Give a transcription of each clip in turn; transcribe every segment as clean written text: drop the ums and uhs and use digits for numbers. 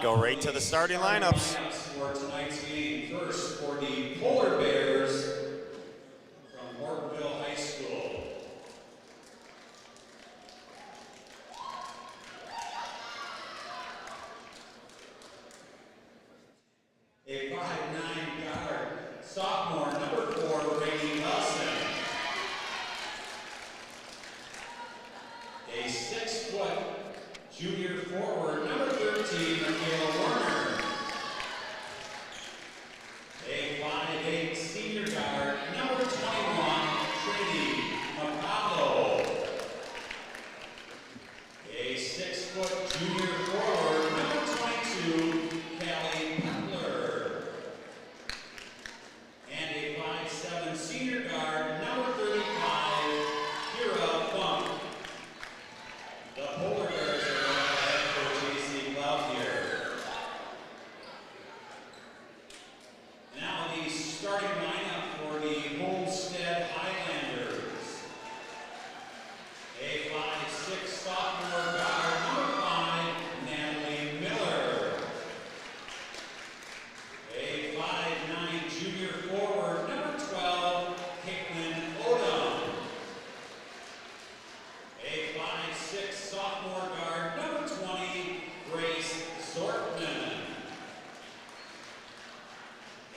go right to the starting lineups. For tonight's game, first for the Polar Bears from Hortonville High School. A 5'9" guard, sophomore, number 4, Pregame. A 6-foot junior forward, number 13, Michaela Warner. A 5'8" senior guard, number 21, Trinity Macabro. A 6-foot junior forward, number 22, Callie Pepler. And a 5'7" senior guard, number 35, Kira Funk. The Polar Bears are going ahead for JC Cloud here. Now the starting lineup for the Homestead Highlanders. A 5'6" sophomore guard, number 5, Natalie Miller. A 5'9" junior forward, number 12, Caitlin Odom. A 5'6" sophomore guard, number 20, Grace Zortman.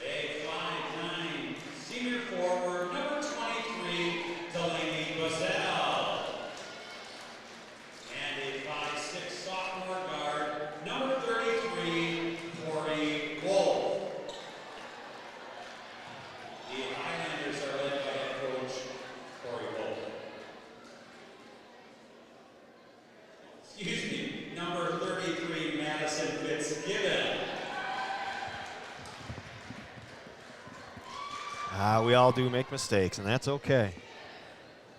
A 5'9" senior forward, number 23, Delaney Bazell. And a 5'6" sophomore guard, number 33, Corey Wolf. The Highlanders are led by head coach Corey Wolf. Excuse me, number 33, Madison Fitzgibbon. We all do make mistakes, and that's okay.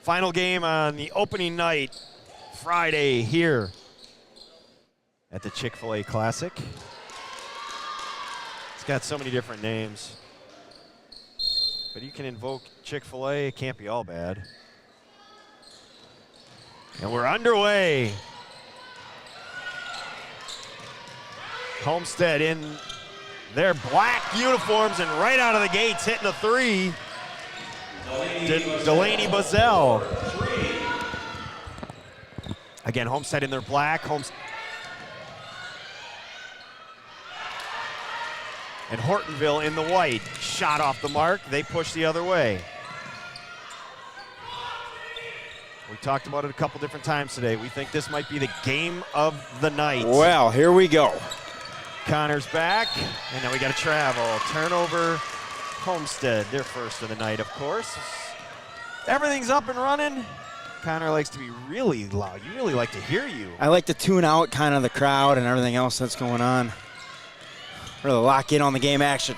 Final game on the opening night, Friday, here at the Chick-fil-A Classic. It's got so many different names. But you can invoke Chick-fil-A, it can't be all bad. And we're underway. Homestead in their black uniforms and right out of the gates hitting a 3. Delaney Bazell. Again, Homestead in their black. And Hortonville in the white. Shot off the mark. They push the other way. We talked about it a couple different times today. We think this might be the game of the night. Well, here we go. Connor's back, and now we got to travel. Turnover, Homestead, their first of the night, of course. Everything's up and running. Connor likes to be really loud. You really like to hear you. I like to tune out kind of the crowd and everything else that's going on. Really lock in on the game action.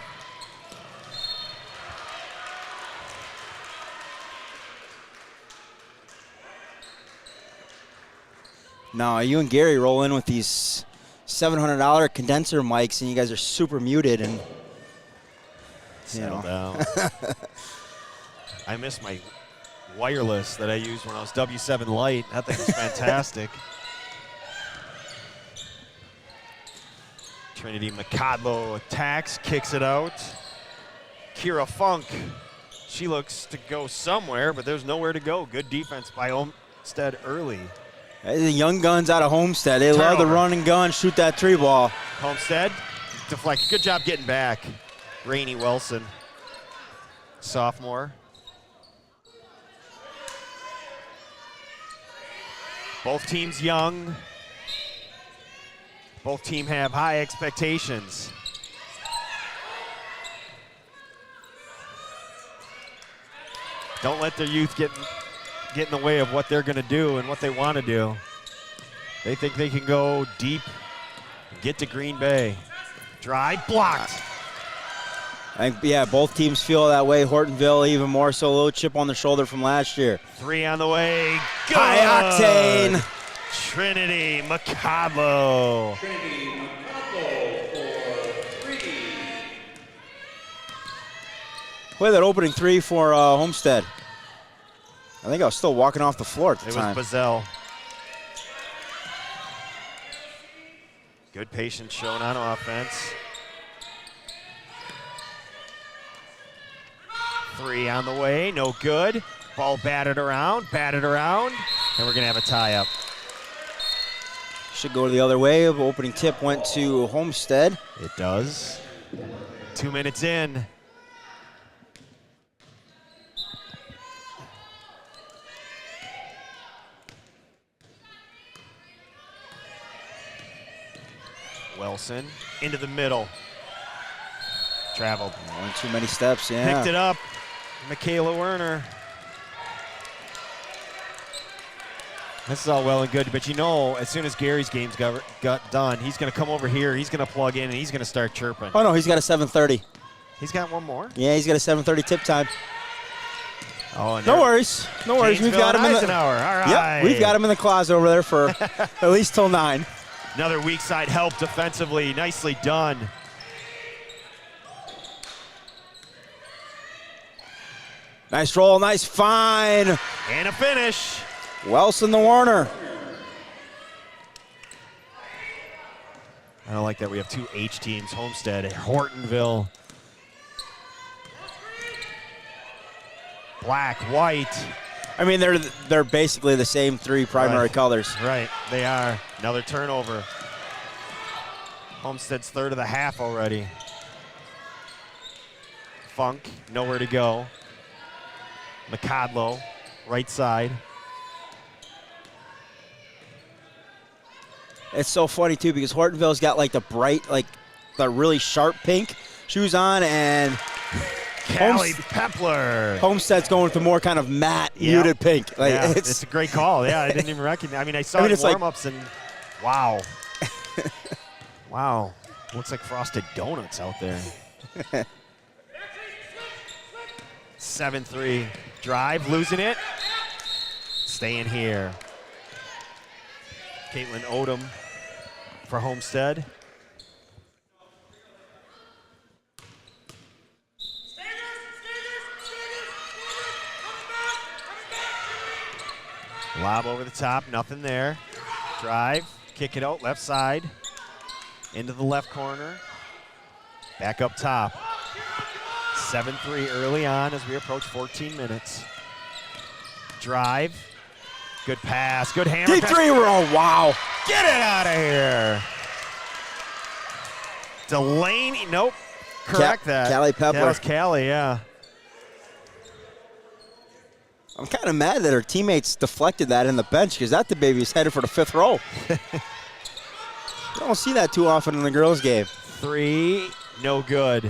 Now, you and Gary roll in with these $700 condenser mics, and you guys are super muted, and settle down. I miss my wireless that I used when I was W7 Lite. That thing was fantastic. Trinity Macabro attacks, kicks it out. Kira Funk, she looks to go somewhere, but there's nowhere to go. Good defense by Homestead early. The young guns out of Homestead. They love the run and gun, shoot that 3-ball. Homestead, deflect. Good job getting back. Rainey Wilson, sophomore. Both teams young. Both teams have high expectations. Don't let their youth get in the way of what they're going to do and what they want to do. They think they can go deep and get to Green Bay. Drive blocked. Yeah, both teams feel that way. Hortonville even more so, a little chip on the shoulder from last year. 3 on the way. Good. High octane. Trinity Macabro. Trinity Macabro for 3. Play that opening 3 for Homestead. I think I was still walking off the floor at the time. It was Bazell. Good patience shown on offense. 3 on the way, no good. Ball batted around, and we're gonna have a tie-up. Should go the other way. The opening tip went to Homestead. It does. 2 minutes in. Wilson into the middle. Traveled. One too many steps, yeah. Picked it up. Michaela Werner. This is all well and good, but you know, as soon as Gary's game's got done, he's going to come over here, he's going to plug in, and he's going to start chirping. Oh, no, he's got a 7:30. He's got one more? Yeah, he's got a 7:30 tip time. Oh, no worries. No worries. We've got him in the All right. Yep, we've got him in the closet over there for at least till 9. Another weak side help defensively. Nicely done. Nice roll, nice find. And a finish. Wilson the Warner. I don't like that we have 2 H teams, Homestead, Hortonville. Black, white. I mean, they're basically the same 3 primary colors. Right, they are. Another turnover. Homestead's third of the half already. Funk, nowhere to go. McCodlow, right side. It's so funny, too, because Hortonville's got, like, the bright, like, the really sharp pink shoes on, and Callie Pepler. Homestead's going with the more kind of matte, muted pink. Like, yeah, it's a great call. Yeah, I didn't even recognize. I mean, I saw it in warm-ups, and wow. Wow. Looks like frosted donuts out there. 7-3. Drive, losing it. Staying here. Caitlin Odom for Homestead. Lob over the top, nothing there. Drive, kick it out, left side. Into the left corner. Back up top. 7-3 early on as we approach 14 minutes. Drive. Good pass, good hammer. D3 roll, wow. Get it out of here. Delaney, nope. Correct that. Callie Pepler. That was Callie, yeah. I'm kind of mad that her teammates deflected that in the bench because that the baby's headed for the 5th row. You don't see that too often in the girls' game. 3, no good.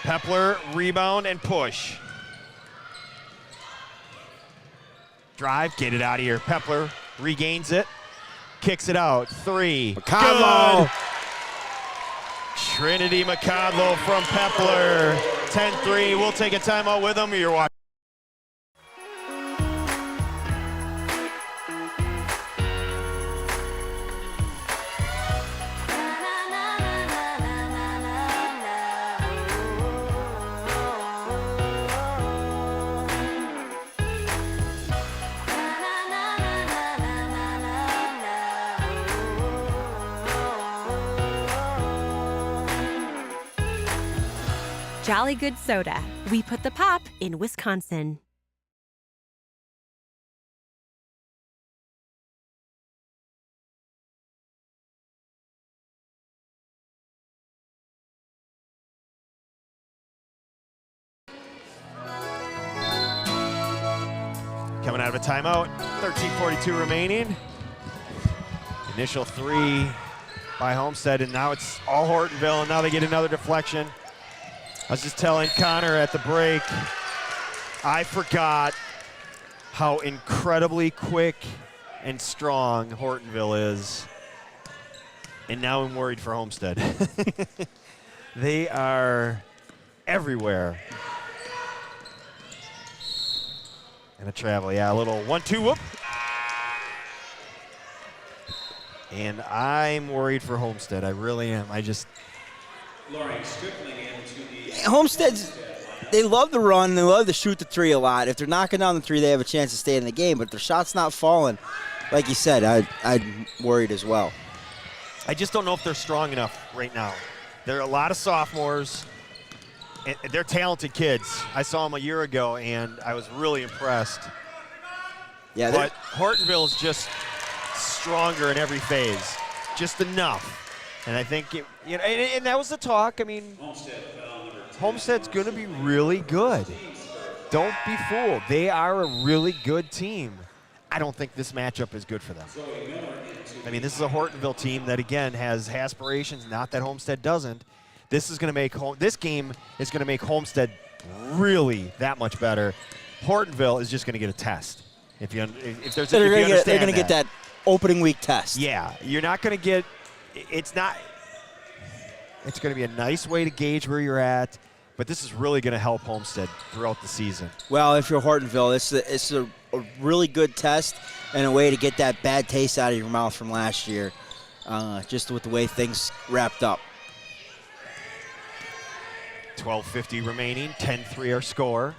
Pepler, rebound, and push. Drive, get it out of here. Pepler regains it, kicks it out. 3, McCodlow. good. Trinity McCodlow from Pepler. 10-3, we'll take a timeout with them. You're watching. Jolly Good Soda. We put the pop in Wisconsin. Coming out of a timeout, 13:42 remaining. Initial 3 by Homestead, and now it's all Hortonville, and now they get another deflection. I was just telling Connor at the break, I forgot how incredibly quick and strong Hortonville is. And now I'm worried for Homestead. They are everywhere. And a travel, yeah, a little 1-2 whoop. And I'm worried for Homestead. I really am. Homestead's, they love to run. They love to shoot the 3 a lot. If they're knocking down the 3, they have a chance to stay in the game. But if their shot's not falling, like you said, I'm worried as well. I just don't know if they're strong enough right now. There are a lot of sophomores, and they're talented kids. I saw them a year ago, and I was really impressed. Yeah, but Hortonville is just stronger in every phase, just enough. And I think, and that was the talk. I mean, Homestead's going to be really good. Don't be fooled. They are a really good team. I don't think this matchup is good for them. I mean, this is a Hortonville team that, again, has aspirations, not that Homestead doesn't. This is going to make this game is going to make Homestead really that much better. Hortonville is just going to get a test. If there's they're going to get that opening week test. Yeah, you're not going to get. It's going to be a nice way to gauge where you're at, but this is really going to help Homestead throughout the season. Well, if you're Hortonville, it's a really good test and a way to get that bad taste out of your mouth from last year, just with the way things wrapped up. 12:50 remaining, 10-3 our score.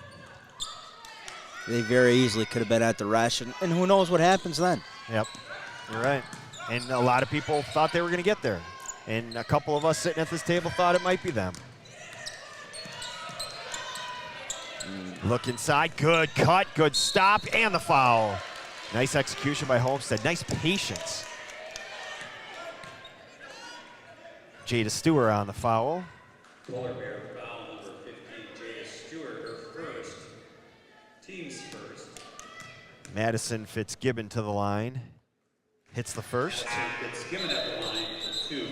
They very easily could have been at the rush, and who knows what happens then. Yep, you're right. And a lot of people thought they were going to get there. And a couple of us sitting at this table thought it might be them. Look inside, good cut, good stop, and the foul. Nice execution by Homestead, nice patience. Jada Stewart on the foul. Polar Bear foul number 15, Jada Stewart, her first. Team's first. Madison Fitzgibbon to the line. Hits the first. Fitzgibbon at the line for 2.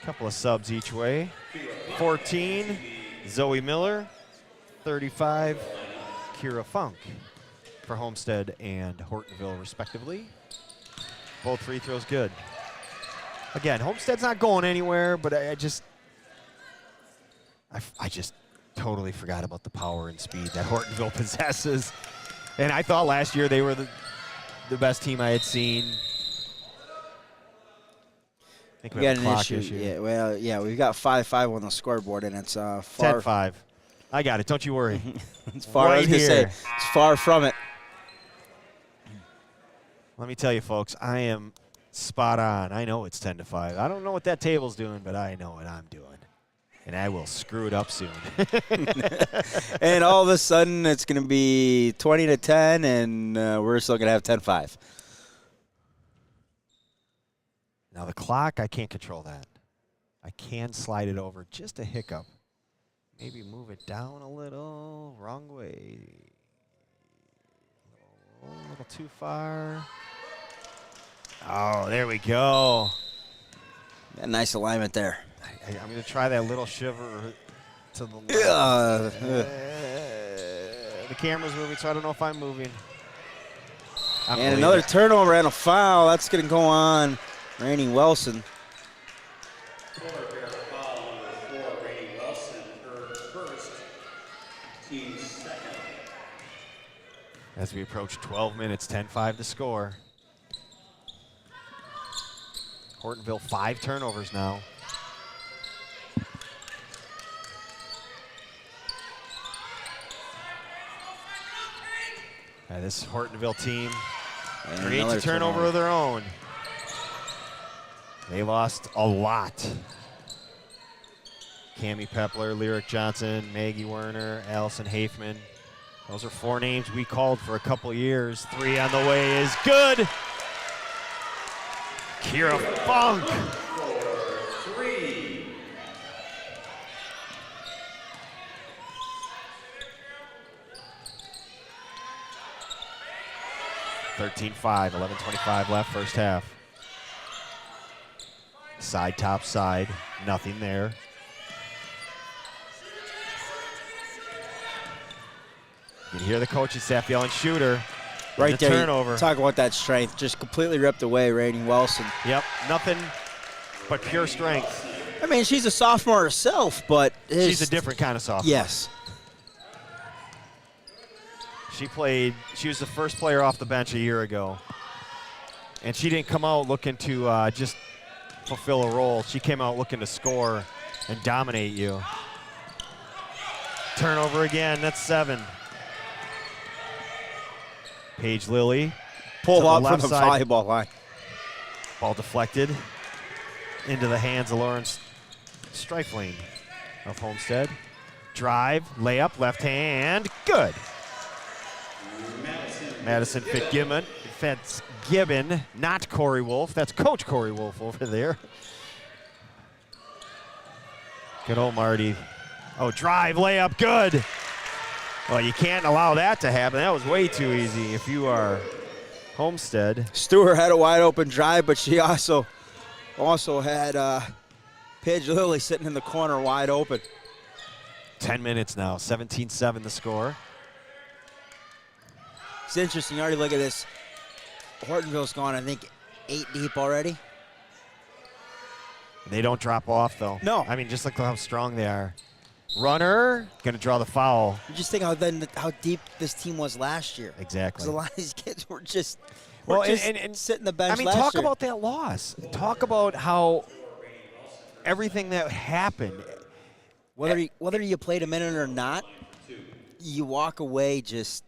Couple of subs each way. 14, Zoe Miller. 35, Kira Funk for Homestead and Hortonville, respectively. Both free throws good. Again, Homestead's not going anywhere, but I just totally forgot about the power and speed that Hortonville possesses. And I thought last year they were the best team I had seen. I think we got an issue. Yeah, well, yeah, we've got 5-5 on the scoreboard, and it's far. 10-5. I got it. Don't you worry. It's far. Right I was gonna say, it's far from it. Let me tell you, folks, I am spot on. I know it's 10-5. I don't know what that table's doing, but I know what I'm doing. And I will screw it up soon. And all of a sudden, it's going to be 20-10, and we're still going to have 10-5. Now, the clock, I can't control that. I can slide it over just a hiccup. Maybe move it down a little. Wrong way. A little too far. Oh, there we go. A nice alignment there. I'm going to try that little shiver to the left. The camera's moving, so I don't know if I'm moving. And another turnover and a foul. That's going to go on Rainey Wilson. Polar Bear foul number 4, Rainey Wilson, her first, team's second. As we approach 12 minutes, 10-5 to score. Hortonville 5 turnovers now. This Hortonville team creates a turnover of their own. They lost a lot. Cammie Pepler, Lyric Johnson, Maggie Werner, Allison Hafman. Those are 4 names we called for a couple years. 3 on the way is good. Kira Funk. 3. 13-5, 11:25 left, first half. Side, top side, nothing there. You can hear the coaching staff yelling shooter. Right there, turnover. Talk about that strength. Just completely ripped away, Rainey Wilson. Yep, nothing but pure strength. I mean, she's a sophomore herself, but she's a different kind of sophomore. Yes. She was the first player off the bench a year ago. And she didn't come out looking to just fulfill a role. She came out looking to score and dominate you. Turnover again, that's 7. Paige Lilly. Pulled to up the from left the side. volleyball line. Ball deflected into the hands of Lawrence Streifling of Homestead. Drive, layup, left hand, good. Madison Fitzgibbon, not Corey Wolf. That's Coach Corey Wolf over there. Good old Marty. Oh, drive, layup, good. Well, you can't allow that to happen. That was way too easy if you are Homestead. Stewart had a wide open drive, but she also had Paige Lilly sitting in the corner wide open. 10 minutes now, 17-7 the score. It's interesting. You already look at this. Hortonville's gone, I think, 8 deep already. They don't drop off, though. No. I mean, just look how strong they are. Runner, going to draw the foul. You just think how deep this team was last year. Exactly. Because a lot of these kids were just, and sitting the bench I mean, last talk year. about that loss. Talk about how everything that happened. Whether you played a minute or not, you walk away just.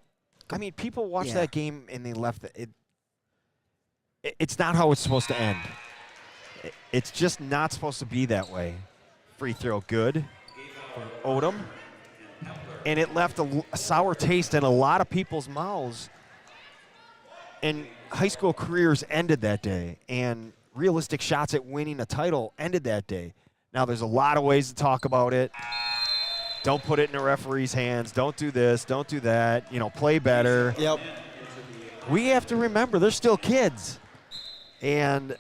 I mean, people watch that game and they left it. It's not how it's supposed to end. It's just not supposed to be that way. Free throw, good from Odom. And it left a sour taste in a lot of people's mouths. And high school careers ended that day. And realistic shots at winning a title ended that day. Now, there's a lot of ways to talk about it. Don't put it in the referee's hands. Don't do this. Don't do that. You know, play better. Yep. We have to remember they're still kids. And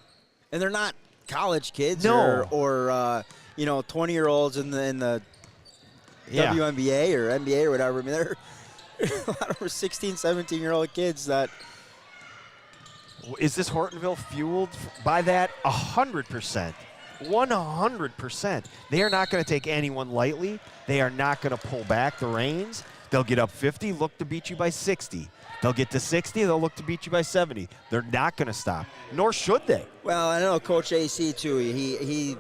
they're not college kids No. or 20-year-olds in the yeah. WNBA or NBA or whatever. I mean, they're a lot of 16, 17-year-old kids that. Is this Hortonville fueled by that? 100%. 100%. They are not going to take anyone lightly. They are not going to pull back the reins. They'll get up 50, look to beat you by 60. They'll get to 60, they'll look to beat you by 70. They're not going to stop, nor should they. Well, I know Coach AC, too. He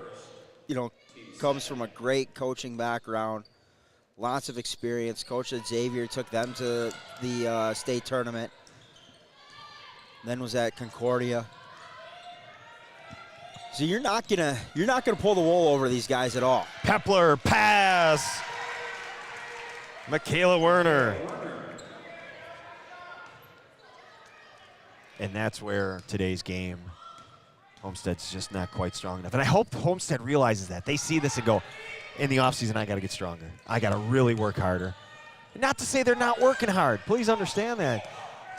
comes from a great coaching background, lots of experience. Coach at Xavier took them to the state tournament, then was at Concordia. So you're not gonna pull the wool over these guys at all. Pepler, pass. Michaela Werner. And that's where today's game, Homestead's just not quite strong enough. And I hope Homestead realizes that. They see this and go, in the offseason, I got to get stronger. I got to really work harder. And not to say they're not working hard. Please understand that.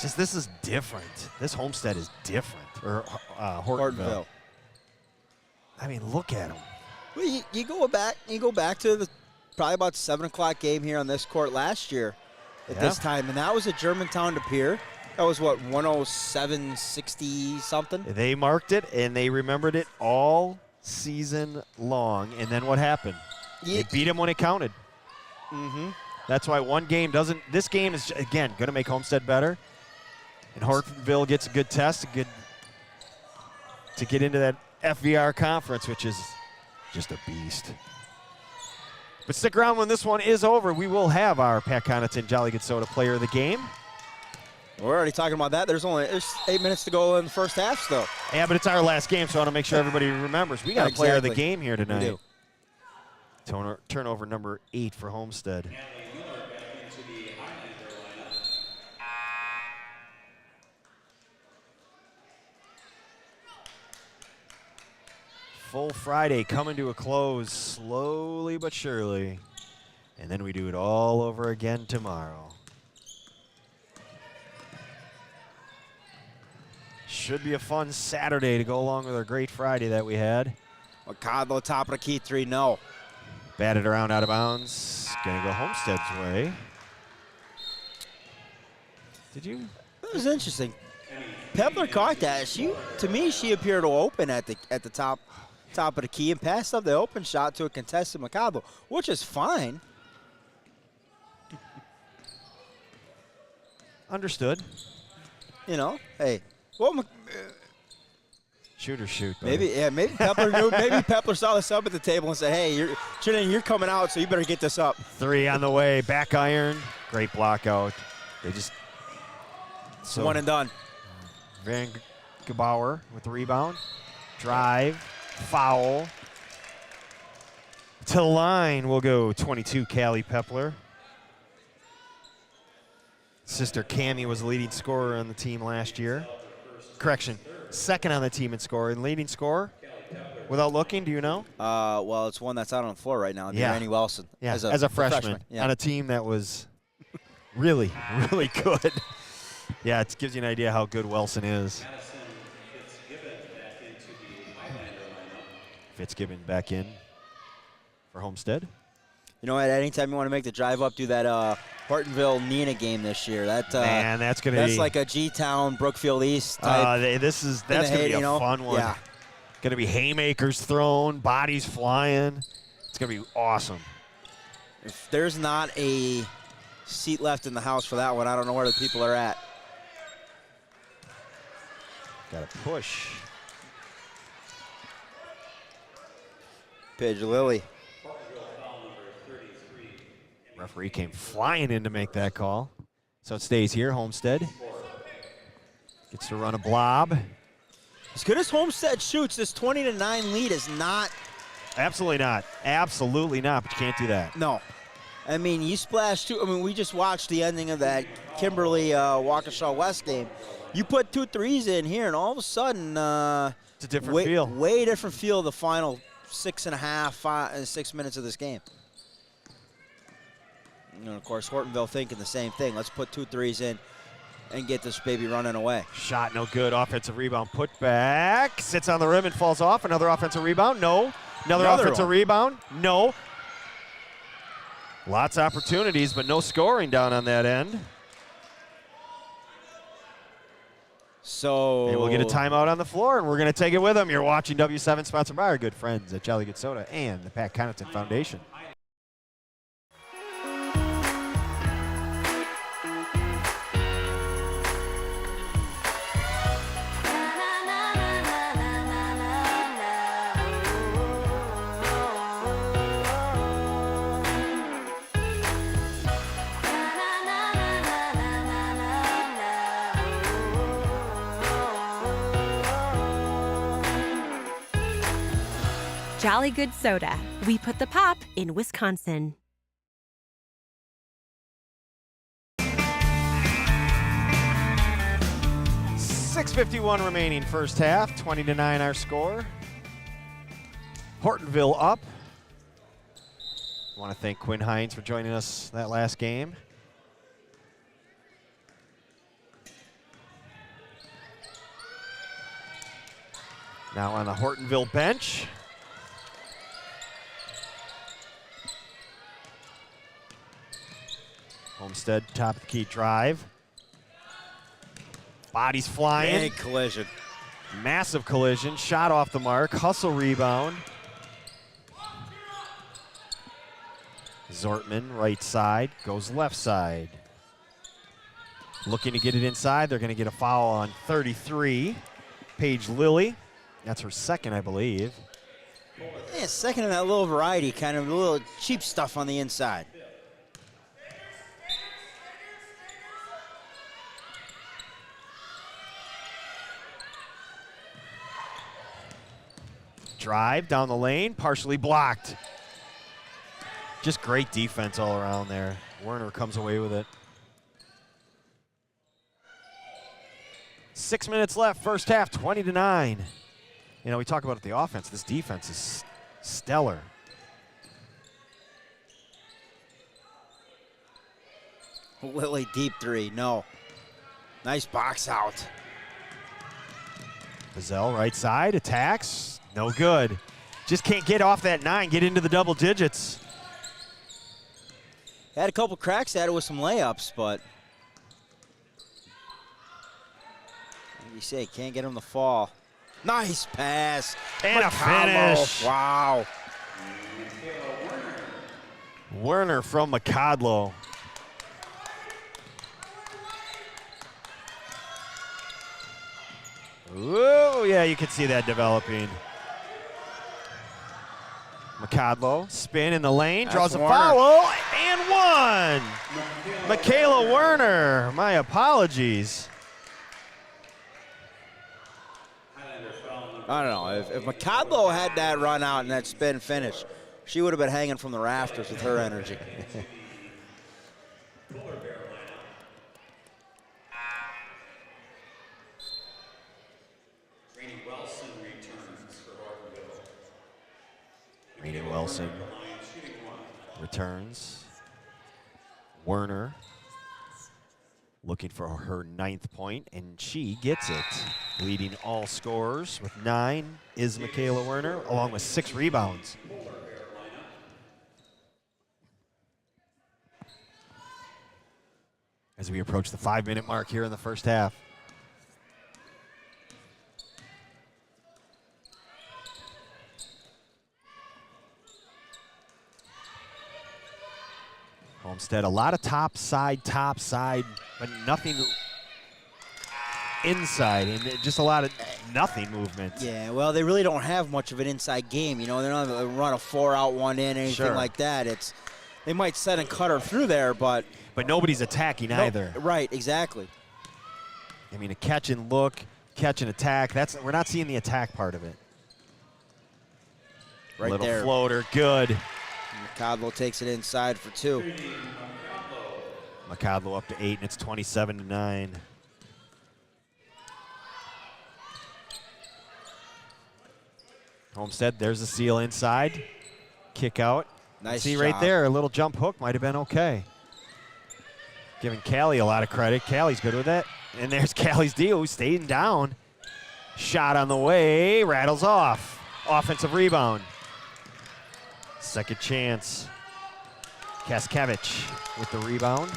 Just this is different. This Homestead is different. Or Hortonville. I mean, look at them. Well, you go back to the probably about 7 o'clock game here on this court last year at this time, and that was at Germantown to Pier. That was what, 107-60 something. They marked it and they remembered it all season long. And then what happened? They beat them when it counted. Mm-hmm. That's why one game doesn't. This game is again going to make Homestead better, and Hortonville gets a good test, to get into that FVR conference, which is just a beast. But stick around when this one is over. We will have our Pat Connaughton Jolly Good Soda Player of the Game. We're already talking about that. There's 8 minutes to go in the first half still. Yeah, but it's our last game, so I want to make sure everybody remembers. We got a player of the game here tonight. We do. Turnover number 8 for Homestead. Full Friday coming to a close slowly but surely. And then we do it all over again tomorrow. Should be a fun Saturday to go along with our great Friday that we had. Conlon, top of the key, 3, no. Batted around out of bounds. Gonna go Homestead's way. Did you? That was interesting. Pepler caught that. To me, she appeared to open at the top of the key and passed up the open shot to a contested McConnell, which is fine. Understood. Hey. Well, Shoot or shoot. maybe Pepler knew. Maybe Pepler saw this up at the table and said, "Hey, you're coming out, so you better get this up." 3 on the way. Back iron. Great block out. They just One and done. Van Gebauer with the rebound. Drive, foul. To the line will go 22, Callie Pepler. Sister Cammie was the leading scorer on the team last year. Correction, second on the team in scoring. Leading scorer, without looking, do you know? Well, it's one that's out on the floor right now. Yeah. Randy Wilson. Yeah, as a freshman Yeah. on a team that was really, really good. Yeah, it gives you an idea how good Wilson is. Fitzgibbon back in for Homestead. You know what? Anytime you want to make the drive up, do that Hortonville Neenah game this year. That Man, that's gonna be. That's like a G-Town Brookfield East type. That's gonna be a fun one. Yeah. Gonna be haymakers thrown, bodies flying. It's gonna be awesome. If there's not a seat left in the house for that one, I don't know where the people are at. Got to push. Paige Lilly. Referee came flying in to make that call. So it stays here, Homestead. Gets to run a blob. As good as Homestead shoots, this 20-9 lead is not. Absolutely not. Absolutely not, but you can't do that. No. I mean, you splashed two. I mean, we just watched the ending of that Kimberly Waukesha West game. You put 2 threes in here, and all of a sudden, It's a different feel. Way different feel the final 6 minutes of this game. And of course, Hortonville thinking the same thing. Let's put 2 threes in and get this baby running away. Shot no good. Offensive rebound. Put back. Sits on the rim and falls off. Another offensive rebound. No. Another offensive rebound. No. Lots of opportunities, but no scoring down on that end. So And we'll get a timeout on the floor, and we're going to take it with them. You're watching W7, sponsored by our good friends at Jolly Good Soda and the Pat Connaughton Foundation. Jolly Good Soda. We put the pop in Wisconsin. .651 remaining first half, 20-9 our score. Hortonville up. I want to thank Quinn Hines for joining us that last game. Now on the Hortonville bench. Homestead, top of the key drive. Bodies flying. Big collision. Massive collision. Shot off the mark. Hustle rebound. Zortman, right side, goes left side. Looking to get it inside. They're going to get a foul on 33. Paige Lilly. That's her second, I believe. Yeah, second in that little variety, kind of a little cheap stuff on the inside. Drive down the lane, partially blocked. Just great defense all around there. Werner comes away with it. 6 minutes left, first half, 20-9. You know, we talk about the offense. This defense is stellar. Lilly deep three, no. Nice box out. Bazell, right side, attacks. No good. Just can't get off that 9, get into the double digits. Had a couple cracks at it with some layups, but like you say, can't get him to fall. Nice pass. And a finish. Wow. Werner from McCodlow. Whoa, yeah, you can see that developing. McCodlow, spin in the lane, draws a foul, and one. Michaela Werner, my apologies. I don't know. If McCodlow had that run out and that spin finish, she would have been hanging from the rafters with her energy. Rainey Wilson returns. Werner looking for her 9th point, and she gets it. Leading all scorers with 9 is Michaela Werner, along with 6 rebounds. As we approach the 5-minute mark here in the first half. Homestead, a lot of top side, but nothing inside, and just a lot of nothing movement. Yeah, well, they really don't have much of an inside game. You know, they're not going to run a 4-out, 1-in, anything like that. They might set and cut her through there, but nobody's attacking either. Right, exactly. I mean, a catch and look, catch and attack. We're not seeing the attack part of it. Right Little there. Floater, good. McCodlow takes it inside for 2. McCodlow up to 8, and it's 27-9. Homestead, there's a seal inside. Kick out. Nice See job. right there, a little jump hook might have been okay. Giving Callie a lot of credit. Callie's good with it. And there's Callie's deal, who's staying down. Shot on the way, rattles off. Offensive rebound. Second chance. Kaskevich with the rebound.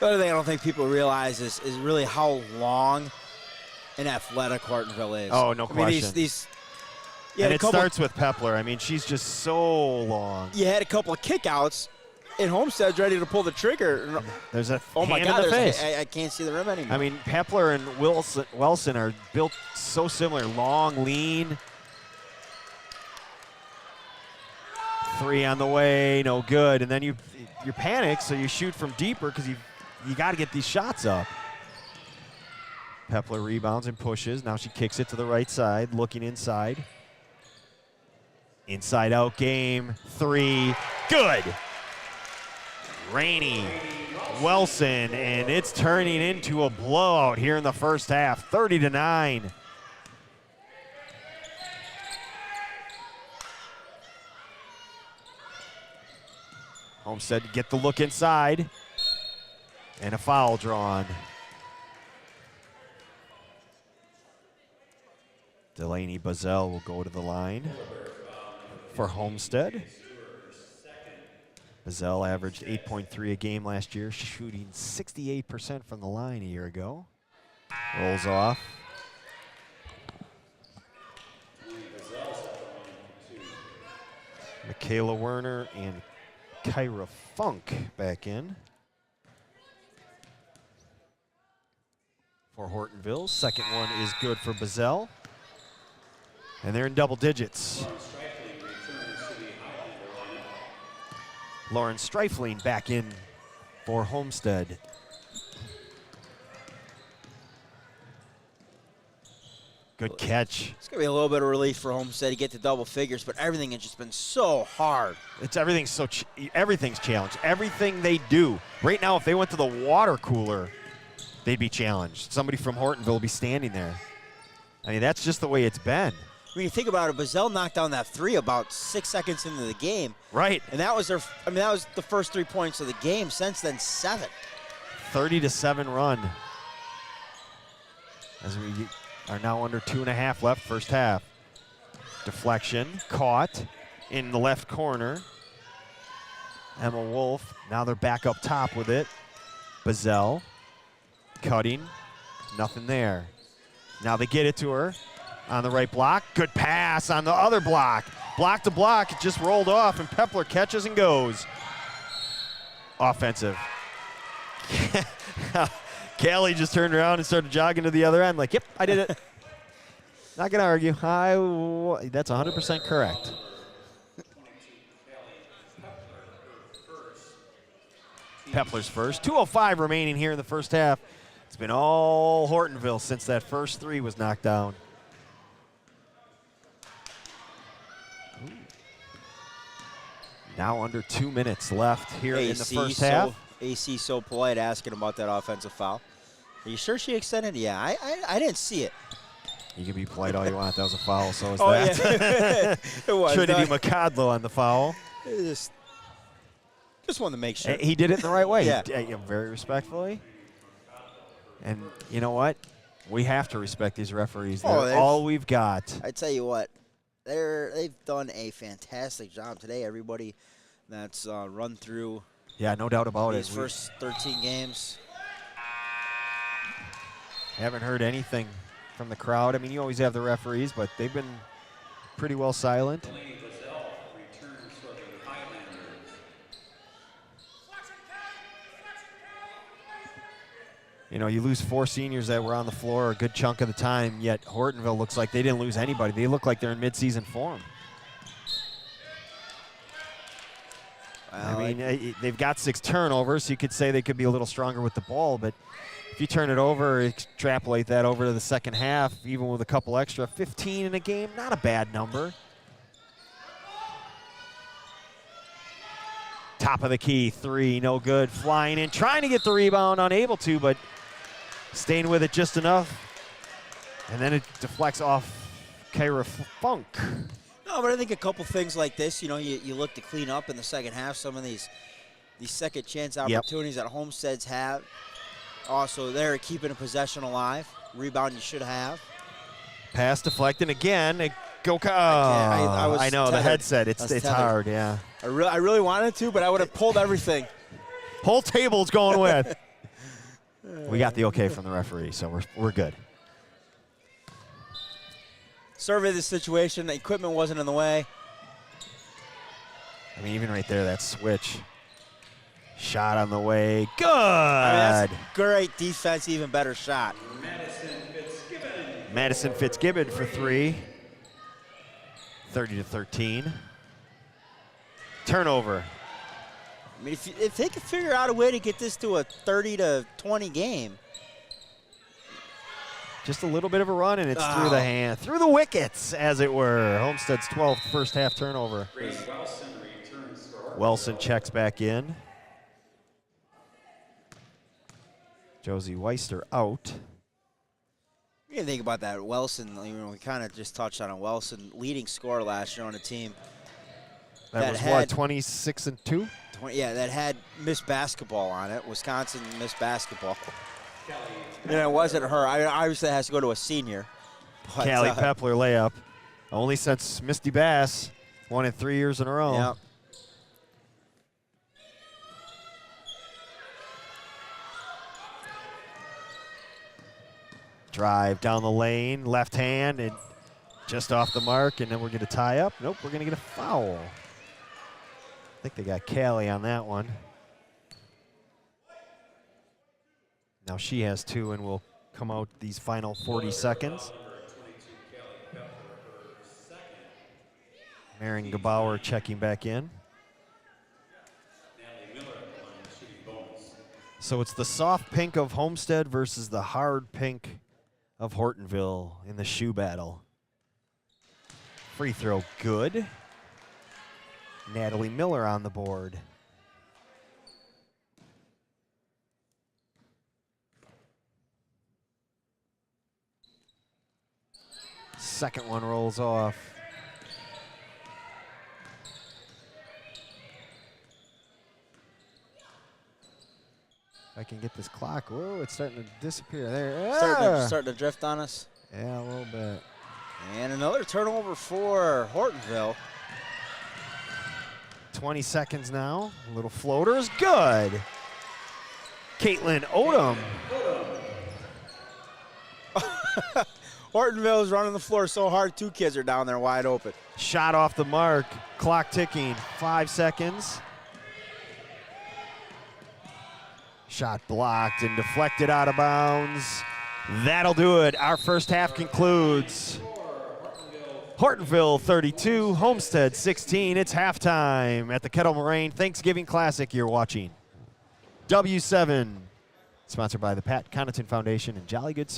The other thing I don't think people realize is really how long and athletic Hortonville is. Oh, no question. I mean, And it starts with Pepler. I mean, she's just so long. You had a couple of kickouts, and Homestead's ready to pull the trigger. There's a Oh my hand God! in the face. I can't see the rim anymore. I mean, Pepler and Wilson are built so similar. Long, lean. 3 on the way, no good. And then you panic, so you shoot from deeper because you got to get these shots up. Pepler rebounds and pushes. Now she kicks it to the right side, looking inside. Inside out game, 3, good. Rainey Wilson, and it's turning into a blowout here in the first half, 30-9. Homestead to get the look inside, and a foul drawn. Delaney Bazell will go to the line for Homestead. Bazell averaged 8.3 a game last year, shooting 68% from the line a year ago. Rolls off. Michaela Werner and Kyra Funk back in for Hortonville. Second one is good for Bazell. And they're in double digits. Lauren Streifling back in for Homestead. Good catch. It's going to be a little bit of relief for Homestead to get to double figures, but everything has just been so hard. Everything's challenged. Everything they do. Right now, if they went to the water cooler, they'd be challenged. Somebody from Hortonville will be standing there. I mean, that's just the way it's been. When you think about it, Bazell knocked down that 3 about 6 seconds into the game. Right. And that was that was the first 3 points of the game. Since then, 7. 30-7 run. As we are now under 2.5 left, first half. Deflection, caught in the left corner. Emma Wolf, now they're back up top with it. Bazell, cutting, nothing there. Now they get it to her. On the right block, good pass on the other block. Block to block, it just rolled off, and Pepler catches and goes. Offensive. Callie just turned around and started jogging to the other end like, yep, I did it. Not going to argue. That's 100% correct. Pepler's first. 2:05 remaining here in the first half. It's been all Hortonville since that first 3 was knocked down. Now under 2 minutes left here in the first half. AC so polite asking about that offensive foul. Are you sure she extended? Yeah, I didn't see it. You can be polite all you want. That was a foul, so is Oh, that. yeah. It was. Trinity McCodlow on the foul. Just wanted to make sure. He did it the right way. Yeah. Very respectfully. And you know what? We have to respect these referees. They're all we've got. I tell you what, they've done a fantastic job today. Everybody that's run through. Yeah, no doubt about these it. First 13 games. Haven't heard anything from the crowd. I mean, you always have the referees, but they've been pretty well silent. You know, you lose 4 seniors that were on the floor a good chunk of the time, yet Hortonville looks like they didn't lose anybody. They look like they're in midseason form. Well, I mean, they've got 6 turnovers, so you could say they could be a little stronger with the ball, but if you turn it over, extrapolate that over to the second half, even with a couple extra, 15 in a game, not a bad number. Top of the key, 3, no good. Flying in, trying to get the rebound, unable to, but staying with it just enough. And then it deflects off Kyra Funk. No, but I think a couple things like this, you know, you look to clean up in the second half. Some of these second chance opportunities that Homesteads have. Also, they're keeping a possession alive. Rebound you should have. Pass deflected again. Go! I know tethered. the headset. It's hard. Yeah. I really wanted to, but I would have pulled everything. Whole table's going with. We got the okay from the referee, so we're good. Survey the situation. The equipment wasn't in the way. I mean, even right there, that switch. Shot on the way. Good. I mean, that's great defense, even better shot. Madison Fitzgibbon for 3. 30-13. Turnover. I mean, if they could figure out a way to get this to a 30-20 game. Just a little bit of a run, and it's through the hand, through the wickets, as it were. Homestead's 12th first half turnover. Wilson checks back in. Josie Weister out. You can think about that. Wilson, you know, we kind of just touched on it. Wilson, leading scorer last year on the team. That was what, 26-2? Yeah, that had Miss Basketball on it. Wisconsin Miss Basketball. And it wasn't her. Obviously, it has to go to a senior. But, Callie Pepler layup. Only since Misty Bass won it 3 years in a row. Yep. Drive down the lane, left hand, and just off the mark, and then we're going to tie up. Nope, we're going to get a foul. I think they got Callie on that one. Now she has 2 and will come out these final 40 seconds. Marion Gebauer checking back in. So it's the soft pink of Homestead versus the hard pink of Hortonville in the shoe battle. Free throw good. Natalie Miller on the board. Second one rolls off. If I can get this clock. Whoa, it's starting to disappear. There. Starting to drift on us. Yeah, a little bit. And another turnover for Hortonville. 20 seconds now. Little floater is good. Caitlin Odom. Hortonville is running the floor so hard, 2 kids are down there wide open. Shot off the mark. Clock ticking. 5 seconds. Shot blocked and deflected out of bounds. That'll do it. Our first half concludes. Hortonville 32, Homestead 16. It's halftime at the Kettle Moraine Thanksgiving Classic you're watching. W7, sponsored by the Pat Connaughton Foundation and Jolly Good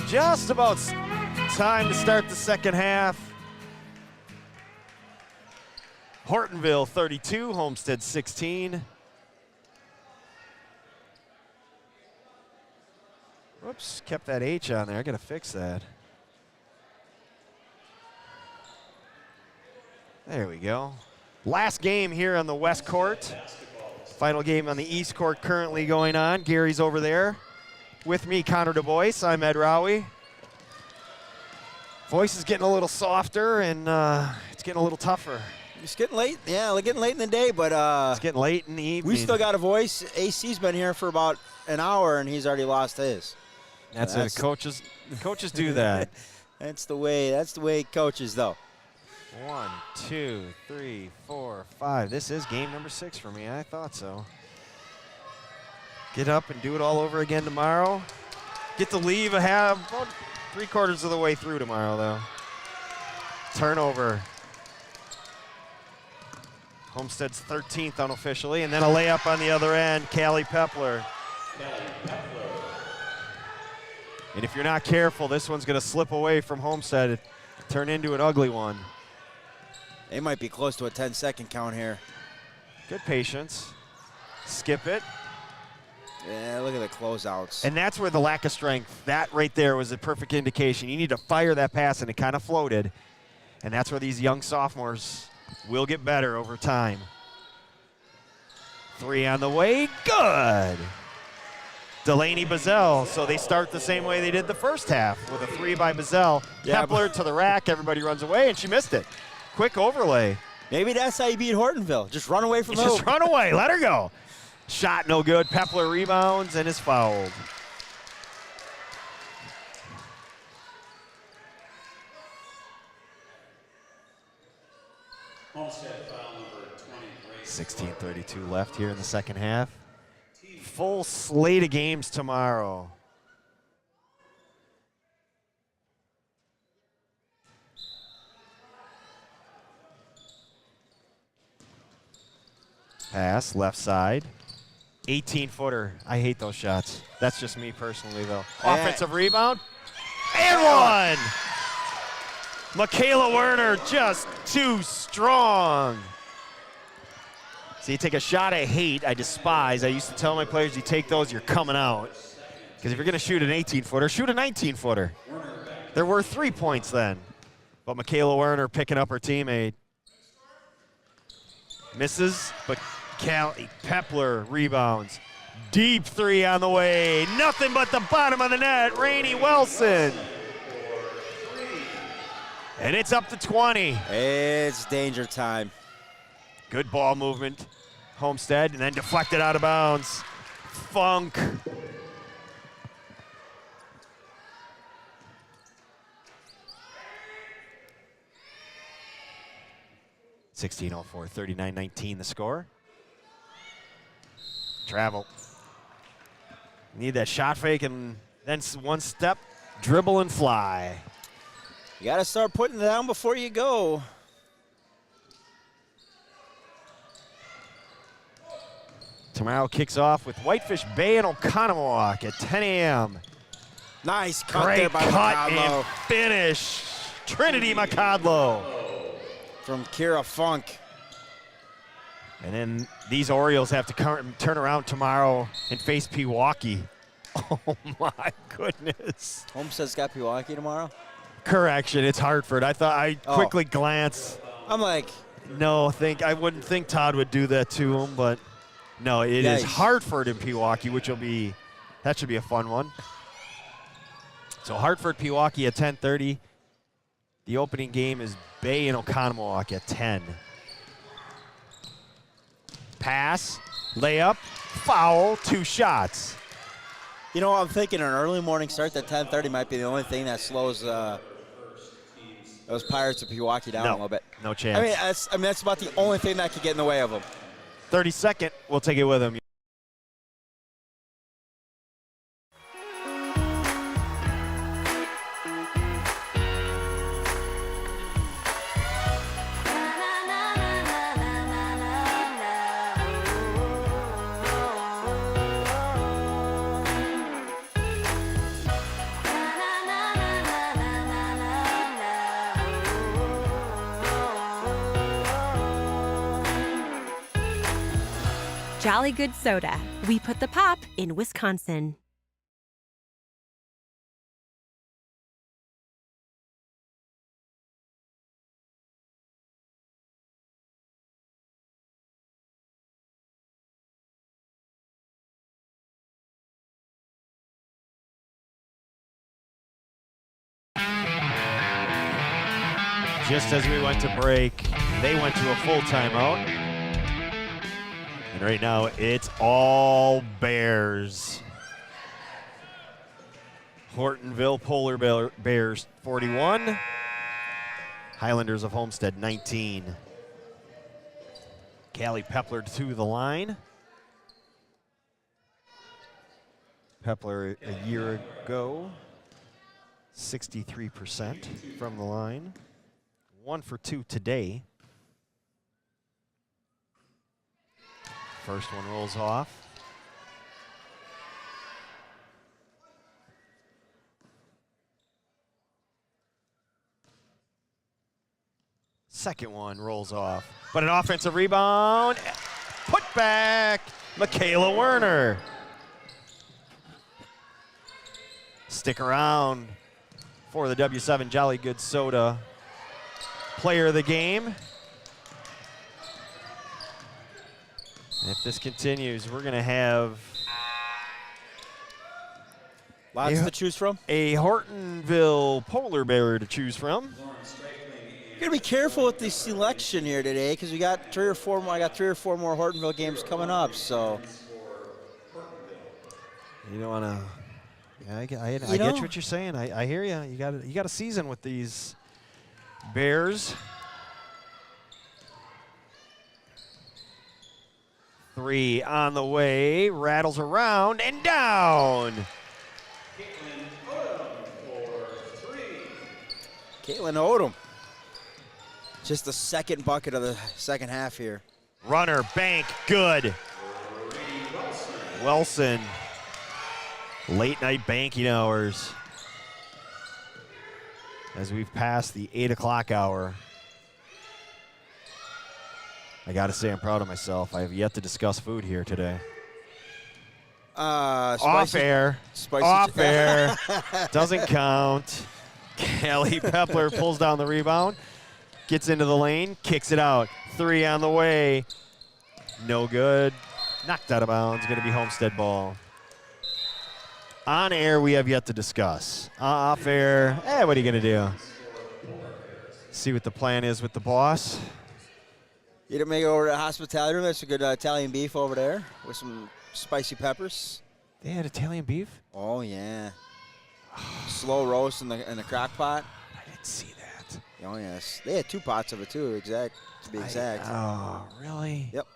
just about time to start the second half. Hortonville 32, Homestead 16. Whoops, kept that H on there. I gotta fix that. There we go. Last game here on the West Court. Final game on the East Court currently going on. Gary's over there. With me, Connor DuBois. I'm Ed Rowie. Voice is getting a little softer, and it's getting a little tougher. It's getting late. Yeah, we're getting late in the day, but it's getting late in the evening. We still got a voice. AC's been here for about an hour, and he's already lost his. That's it. The coaches do that. That's the way coaches, though. 1, 2, 3, 4, 5. This is game number 6 for me. I thought so. Get up and do it all over again tomorrow. Get to leave about 3/4 of the way through tomorrow, though. Turnover. Homestead's 13th unofficially, and then a layup on the other end, Callie Pepler. And if you're not careful, this one's going to slip away from Homestead, turn into an ugly one. They might be close to a 10-second count here. Good patience. Skip it. Yeah, look at the closeouts. And that's where the lack of strength, that right there was a perfect indication. You need to fire that pass, and it kind of floated. And that's where these young sophomores will get better over time. 3 on the way, good. Delaney Bazell, so they start the same way they did the first half with a 3 by Bazell. Yeah, Kepler to the rack, everybody runs away, and she missed it. Quick overlay. Maybe that's how you beat Hortonville. Just run away from the Just hoop. run away, let her go. Shot no good, Pepler rebounds and is fouled. Homestead foul number 23. 16:32 left here in the second half. Full slate of games tomorrow. Pass, left side. 18-footer. I hate those shots. That's just me personally, though. Offensive rebound. And one! Michaela Werner just too strong. So you take a shot I hate, I despise. I used to tell my players, you take those, you're coming out. Because if you're going to shoot an 18-footer, shoot a 19-footer. There were 3 points then. But Michaela Werner picking up her teammate. Misses, but Callie Pepler rebounds. Deep 3 on the way. Nothing but the bottom of the net. Rainey Wilson. And it's up to 20. It's danger time. Good ball movement. Homestead, and then deflected out of bounds. Funk. .16:04, 39-19 the score. Travel. Need that shot fake and then one step, dribble and fly. You got to start putting it down before you go. Tomorrow kicks off with Whitefish Bay and Oconomowoc at 10 a.m. Nice cut Great there by cut Macadlo. and finish. Trinity Macadlo. From Kira Funk. And then these Orioles have to turn around tomorrow and face Pewaukee. Oh my goodness. Homestead's got Pewaukee tomorrow? Correction, it's Hartford. I quickly glanced. I'm like, No, I wouldn't think Todd would do that to him, but no, it is Hartford and Pewaukee, that should be a fun one. So Hartford, Pewaukee at 10:30. The opening game is Bay and Oconomowoc at 10. Pass, layup, foul, 2 shots. you know, I'm thinking an early morning start at 10:30 might be the only thing that slows those Pirates of Pewaukee down a little bit. No chance. I mean, that's about the only thing that could get in the way of them. 32nd, we'll take it with him. Jolly Good Soda. We put the pop in Wisconsin. Just as we went to break, they went to a full timeout. And right now, it's all Bears. Hortonville Polar Bears 41. Highlanders of Homestead 19. Callie Pepler to the line. Pepler a year ago, 63% from the line. 1 for 2 today. First one rolls off. Second one rolls off. But an offensive rebound. Put back. Michaela Werner. Stick around for the W7 Jolly Good Soda player of the game. And if this continues, we're going to have Lots to choose from. a Hortonville Polar Bear to choose from. You're going to be careful with the selection here today because we got 3 or 4 more. I got 3 or 4 more Hortonville games coming up, so. You don't want to. Yeah, I get what you're saying. I hear you. You got a season with these Bears. 3 on the way, rattles around and down. Caitlin Odom. Just the second bucket of the second half here. Runner, bank, good. Wilson. Late night banking hours. As we've passed the 8 o'clock hour. I gotta say I'm proud of myself. I have yet to discuss food here today. Off air. Off air. Doesn't count. Callie Pepler pulls down the rebound. Gets into the lane. Kicks it out. 3 on the way. No good. Knocked out of bounds. Gonna be Homestead ball. On air, we have yet to discuss. Off air, what are you going to do? See what the plan is with the boss. You didn't make it over to the hospitality room. That's a good Italian beef over there with some spicy peppers. They had Italian beef? Oh, yeah. Slow roast in the crock pot. I didn't see that. Oh, yes. They had 2 pots of it, too, to be exact. Oh, really? Yep.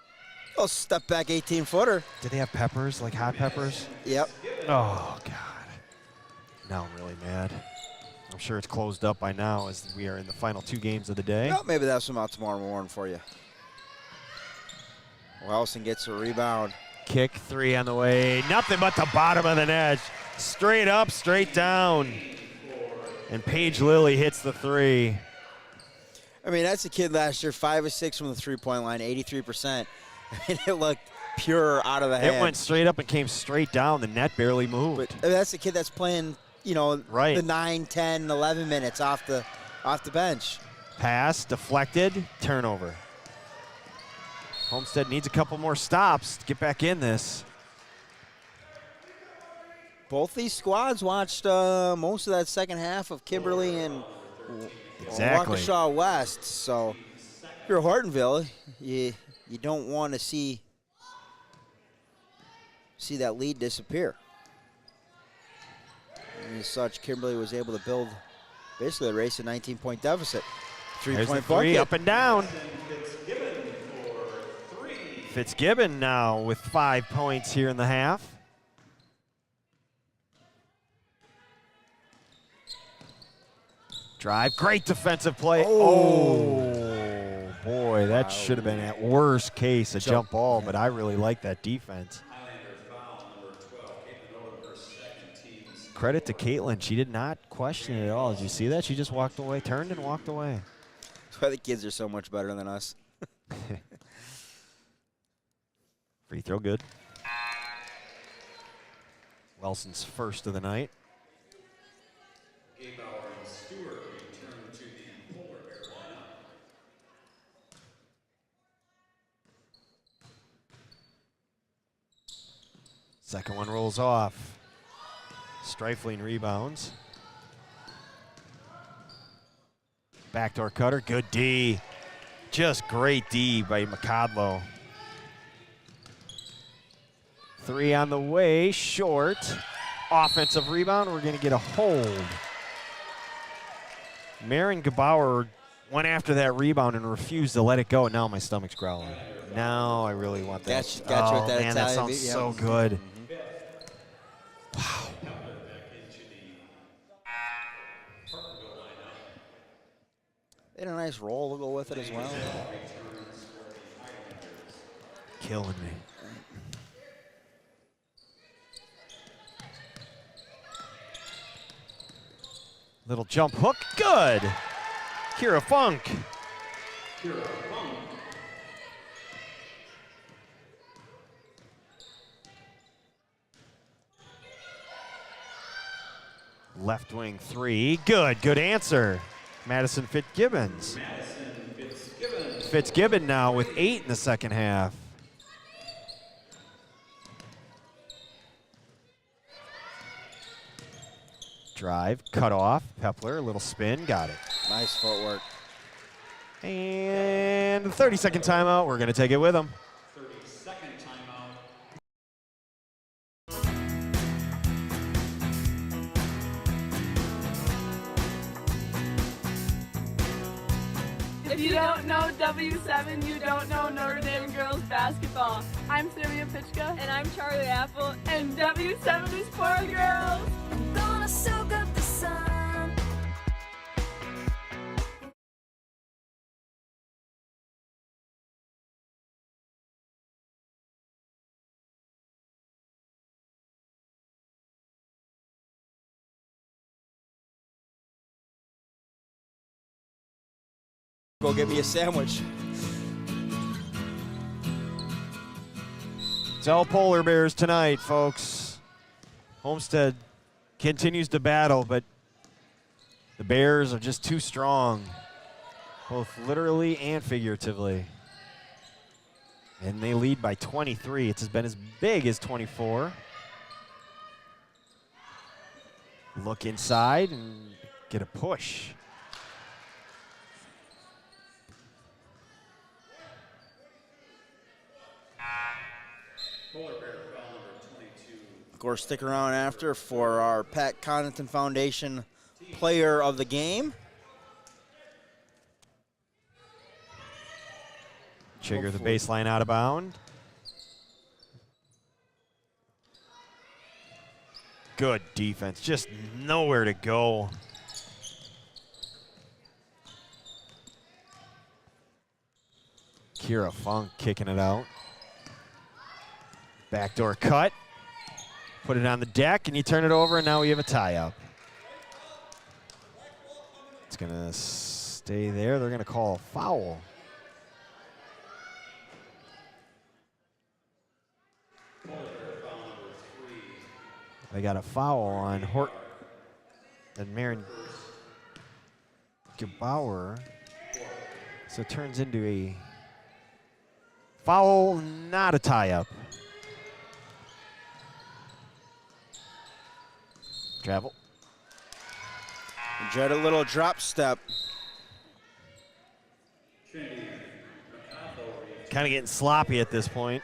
Oh, step back 18-footer. Did they have peppers, like hot peppers? Yep. Oh, God. Now I'm really mad. I'm sure it's closed up by now as we are in the final 2 games of the day. Well, maybe that's some out tomorrow morning for you. Wilson gets a rebound. Kick 3 on the way. Nothing but the bottom of the net. Straight up, straight down. And Paige Lilly hits the 3. I mean, that's a kid last year, 5 of 6 from the three-point line, 83%. I mean, it looked pure out of the hand. It went straight up and came straight down. The net barely moved. But I mean, that's a kid that's playing, right. The 9, 10, 11 minutes off the bench. Pass, deflected, turnover. Homestead needs a couple more stops to get back in this. Both these squads watched most of that second half of Kimberly and Waukesha West. So if you're Hortonville, you don't want to see that lead disappear. And as such, Kimberly was able to build basically a race, a 19-point deficit. 3-point bucket. Up and down. Fitzgibbon now with 5 points here in the half. Drive, great defensive play. Oh boy, that should have been at worst case a jump ball, but I really like that defense. Credit to Caitlin, she did not question it at all. Did you see that? She just walked away, turned and walked away. That's why the kids are so much better than us. Free throw good. Welson's first of the night. Gabauer and Stewart return to the Polar Bear lineup. Second one rolls off. Strifling rebounds. Backdoor cutter, good D. Just great D by McCodlow. Three on the way, short. Offensive rebound, we're gonna get a hold. Marin Gabauer went after that rebound and refused to let it go. Now my stomach's growling. Now I really want that. Got you with that man, that Italian sounds beat, so yeah. good. Back into the Hortonville lineup. And a nice roll to go with it as well. Returns for the Highlanders. Killing me. Little jump hook, good. Kira Funk. Kira Funk. Left wing three, good, good answer. Madison Fitzgibbons. Madison Fitzgibbons. Fitzgibbon now with 8 in the second half. Drive, cut off, Pepler, a little spin, got it. Nice footwork. And 30-second timeout, we're gonna take it with him. 30-second timeout. If you don't know W7, you don't know Notre Dame girls basketball. I'm Sylvia Pitchka. And I'm Charlie Apple. And W7 is for girls. I'm gonna soak up the sun. Go get me a sandwich. Tell Polar Bears tonight, folks. Homestead continues to battle, but the Bears are just too strong, both literally and figuratively. And they lead by 23. It's been as big as 24. Look inside and get a push. Polar Bear foul number 22. Of course, stick around after for our Pat Connaughton Foundation Player of the Game. Trigger the baseline out of bound. Good defense, just nowhere to go. Kira Funk kicking it out. Backdoor cut. Put it on the deck, and you turn it over, and now we have a tie-up. It's going to stay there. They're going to call a foul. They got a foul on Horton and Marin Gabauer. So it turns into a foul, not a tie-up. Travel. Enjoyed a little drop step. Kind of getting sloppy at this point.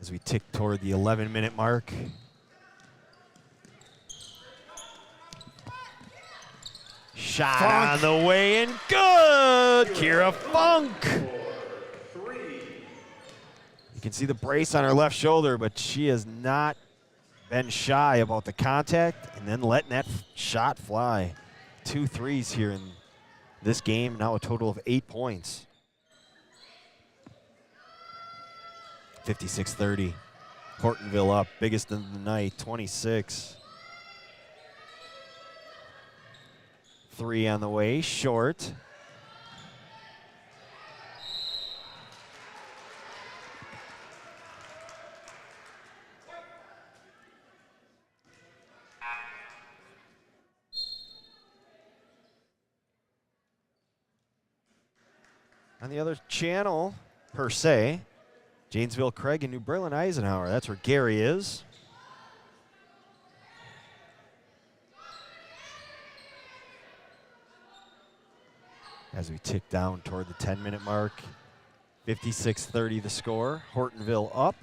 As we tick toward the 11-minute mark. Shot on the way and good! Kira Funk! You can see the brace on her left shoulder, but she has not been shy about the contact and then letting that shot fly. 2 threes here in this game, now a total of 8 points. 56-30. Hortonville up, biggest of the night, 26. three on the way, short. On the other channel, per se, Janesville, Craig, and New Berlin, Eisenhower. That's where Gary is. As we tick down toward the 10-minute mark, 56-30 the score. Hortonville up.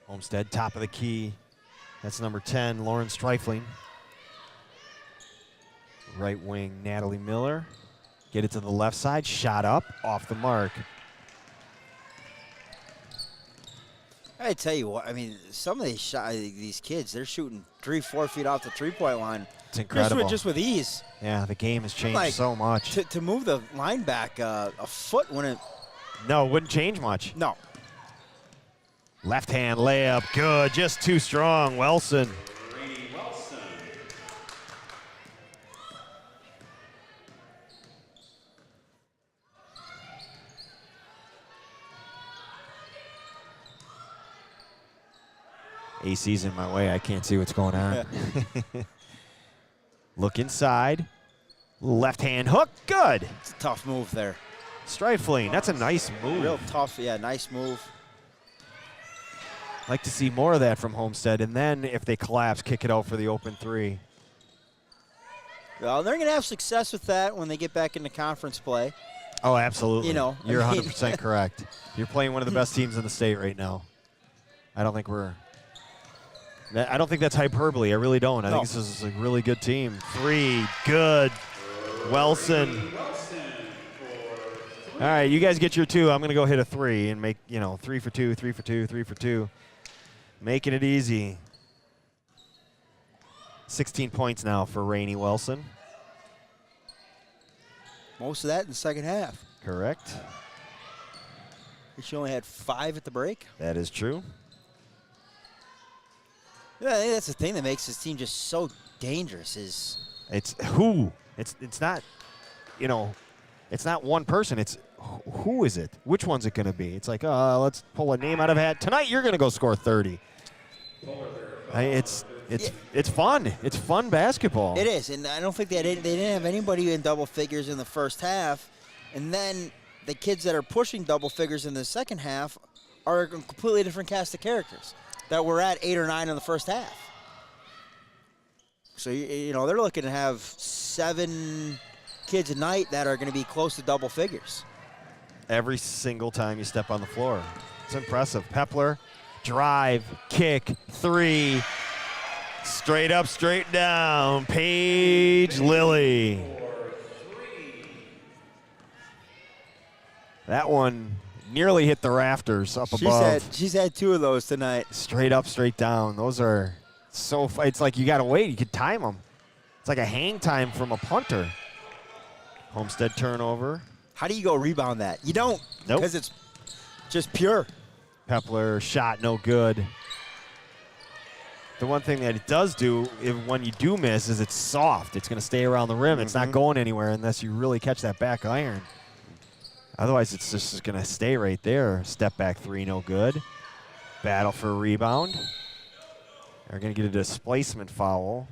Homestead, top of the key. That's number 10, Lauren Streifling. Right wing, Natalie Miller. Get it to the left side, shot up, off the mark. I tell you what, I mean, some of these kids, they're shooting 3-4 feet off the three-point line. It's incredible. Just with ease. Yeah, the game has changed Like, so much. To move the line back a foot wouldn't. No, it wouldn't change much. No. Left hand layup, good, just too strong, Wilson. Rainey Wilson. AC's in my way, I can't see what's going on. Look inside, left hand hook, good. It's a tough move there. Streifling, that's a nice move. Real tough, yeah, nice move. Like to see more of that from Homestead, and then if they collapse, kick it out for the open three. Well, they're going to have success with that when they get back into conference play. Oh, absolutely. You know, you're I mean 100% correct. You're playing one of the best teams in the state right now. I don't think that's hyperbole. I really don't. I think this is a really good team. Three, good. Wilson. All right, you guys get your two. I'm going to go hit a three and make, 3 for 2, 3 for 2, 3 for 2. Making it easy. 16 points now for Rainey Wilson. Most of that in the second half. Correct. She only had 5 at the break. That is true. Yeah, I think that's the thing that makes this team just so dangerous is It's who. It's not, it's not one person. It's who is it? Which one's it going to be? It's like, let's pull a name out of a hat. Tonight you're going to go score 30. It's fun. It's fun basketball. It is, and I don't think they didn't have anybody in double figures in the first half, and then the kids that are pushing double figures in the second half are a completely different cast of characters that were at 8 or 9 in the first half. So they're looking to have 7 kids a night that are going to be close to double figures. Every single time you step on the floor. It's impressive. Pepler, drive, kick, 3. Straight up, straight down. Paige Lilly. That one nearly hit the rafters up above. She's had 2 of those tonight. Straight up, straight down. Those are so, it's like you got to wait. You could time them. It's like a hang time from a punter. Homestead turnover. How do you go rebound that? You don't. Nope. Because it's just pure. Pepler shot no good. The one thing that it does do when you do miss is it's soft. It's going to stay around the rim. It's not going anywhere unless you really catch that back iron. Otherwise, it's just going to stay right there. Step back 3, no good. Battle for a rebound. They're going to get a displacement foul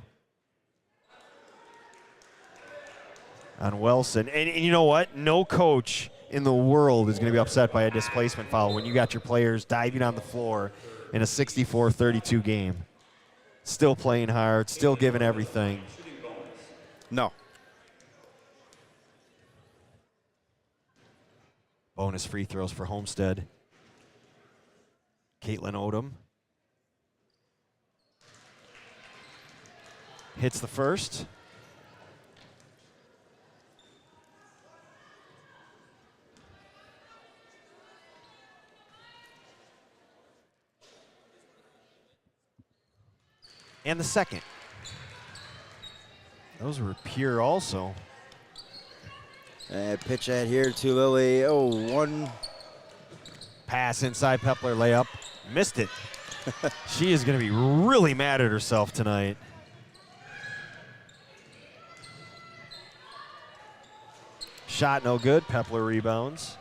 on Wilson. And you know what? No coach in the world is going to be upset by a displacement foul when you got your players diving on the floor in a 64-32 game. Still playing hard, still giving everything. No. Bonus free throws for Homestead. Caitlin Odom hits the first. And the second. Those were pure also. And pitch ahead here to Lily. Oh, one. Pass inside Pepler, layup. Missed it. She is going to be really mad at herself tonight. Shot no good. Pepler rebounds.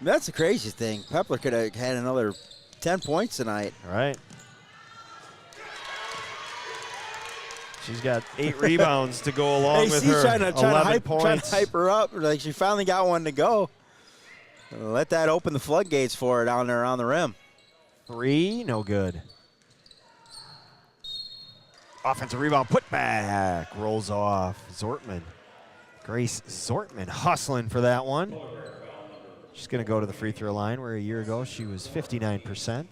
That's the crazy thing. Pepler could have had another 10 points tonight. All right. She's got 8 rebounds to go along with her trying to 11 points. hype her up. Like she finally got one to go. Let that open the floodgates for her down there around the rim. 3, no good. Offensive rebound, put back, rolls off. Zortman. Grace Zortman hustling for that one. She's going to go to the free throw line where a year ago she was 59%.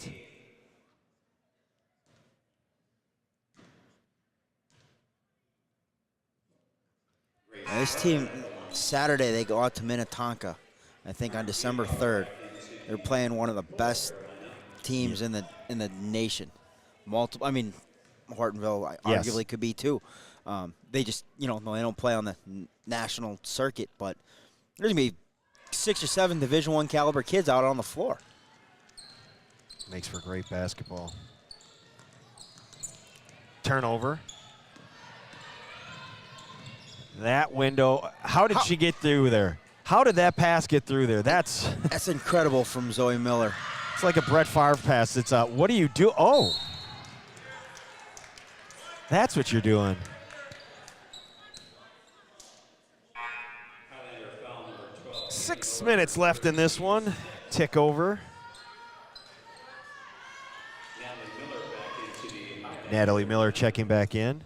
This team, Saturday, they go out to Minnetonka, I think on December 3rd. They're playing one of the best teams in the nation. Multiple, I mean, Hortonville arguably could be too. They just, they don't play on the national circuit, but there's going to be 6 or 7 Division I caliber kids out on the floor. Makes for great basketball. Turnover. That window, how did she get through there? How did that pass get through there? That's incredible from Zoe Miller. It's like a Brett Favre pass. It's what do you do? Oh, that's what you're doing. Highlander 6 minutes left in this one. Tick over. Natalie Miller checking back in.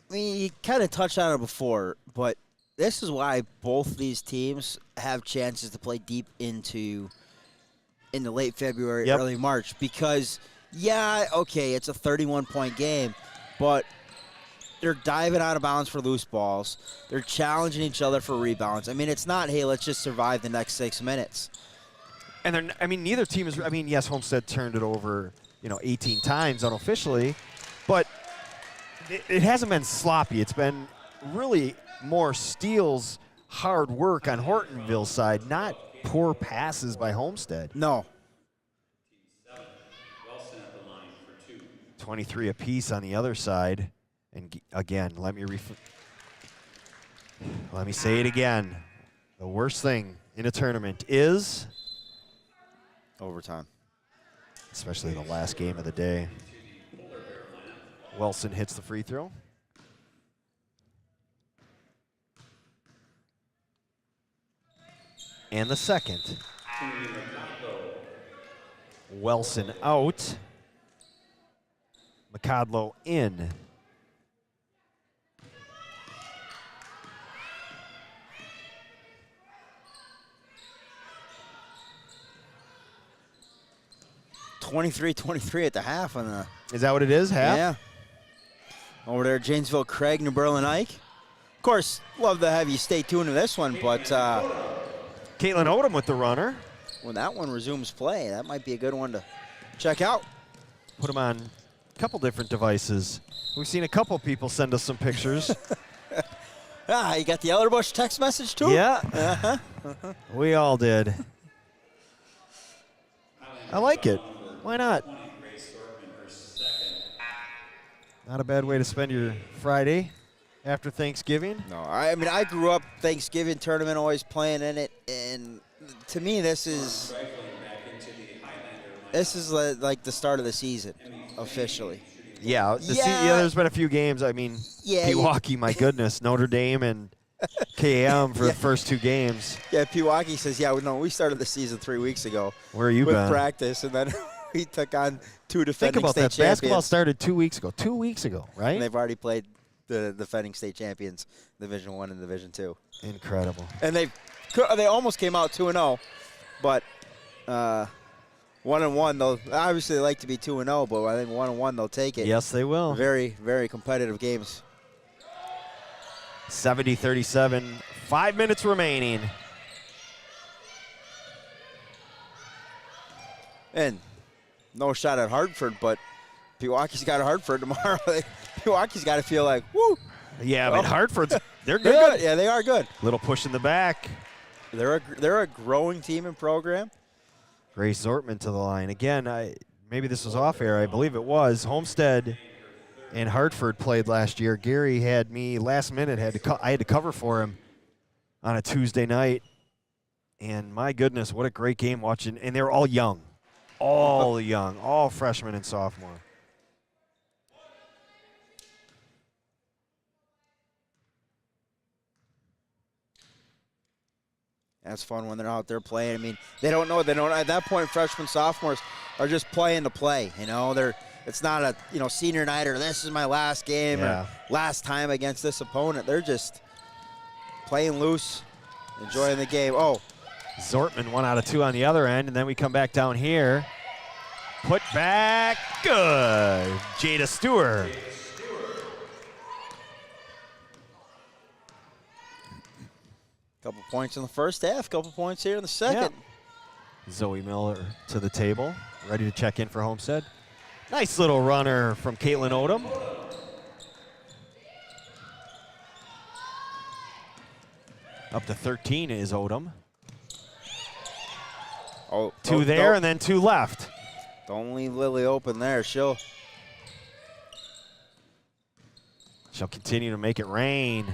I mean, you kind of touched on it before, but this is why both these teams have chances to play deep into late February, early March. Because, it's a 31-point game, but they're diving out of bounds for loose balls. They're challenging each other for rebounds. I mean, it's not, hey, let's just survive the next 6 minutes. And neither team is. Yes, Homestead turned it over, 18 times unofficially, but it hasn't been sloppy. It's been really more steals, hard work on Hortonville's side, not poor passes by Homestead. No. 23 apiece on the other side. And again, let me say it again. The worst thing in a tournament is overtime. Especially the last game of the day. Wilson hits the free throw. And the second. Wilson out. McCodlow in. (23-23) at the half on the. Is that what it is? Half? Yeah. Over there, Janesville, Craig, New Berlin, Ike. Of course, love to have you stay tuned to this one, but Caitlin Odom with the runner. When that one resumes play, that might be a good one to check out. Put them on a couple different devices. We've seen a couple people send us some pictures. You got the Ellerbush text message too? Yeah. We all did. I like it. Why not? Not a bad way to spend your Friday after Thanksgiving. No, I grew up Thanksgiving tournament, always playing in it, and to me this is like the start of the season officially. Yeah, there's been a few games. Pewaukee, my goodness, Notre Dame and KM for the first 2 games. Yeah, Pewaukee says, we started the season 3 weeks ago. Where are you with been? practice, and then we took on 2 defending Think about state that. champions. Basketball started 2 weeks ago. 2 weeks ago, right? And they've already played the defending state champions, Division I and Division II. Incredible. And they almost came out 2-0, but 1-1. They'll obviously like to be 2-0, but I think 1-1 they'll take it. Yes, they will. Very, very competitive games. 70-37. 5 minutes remaining. And no shot at Hartford, but Pewaukee's got Hartford tomorrow. Pewaukee's got to feel like, woo. Yeah, but Hartford's, they're They're good. good. Yeah, they are good. Little push in the back. They're a growing team and program. Grace Zortman to the line. Again, maybe this was off air. I believe it was. Homestead and Hartford played last year. Gary had me last minute. I had to cover for him on a Tuesday night. And my goodness, what a great game watching. And they were all young. All young. All freshmen and sophomore. That's fun when they're out there playing. I mean, they don't know. They don't. At that point, freshmen, sophomores are just playing to play. You know, it's not a senior night or this is my last game or last time against this opponent. They're just playing loose, enjoying the game. Oh, Zortman 1 out of 2 on the other end, and then we come back down here. Put back, good. Jada Stewart. couple points in the first half, couple points here in the second. Yep. Zoe Miller to the table, ready to check in for Homestead. Nice little runner from Caitlin Odom. Up to 13 is Odom. Oh, 2 there and then 2 left. Don't leave Lily open there. She'll continue to make it rain.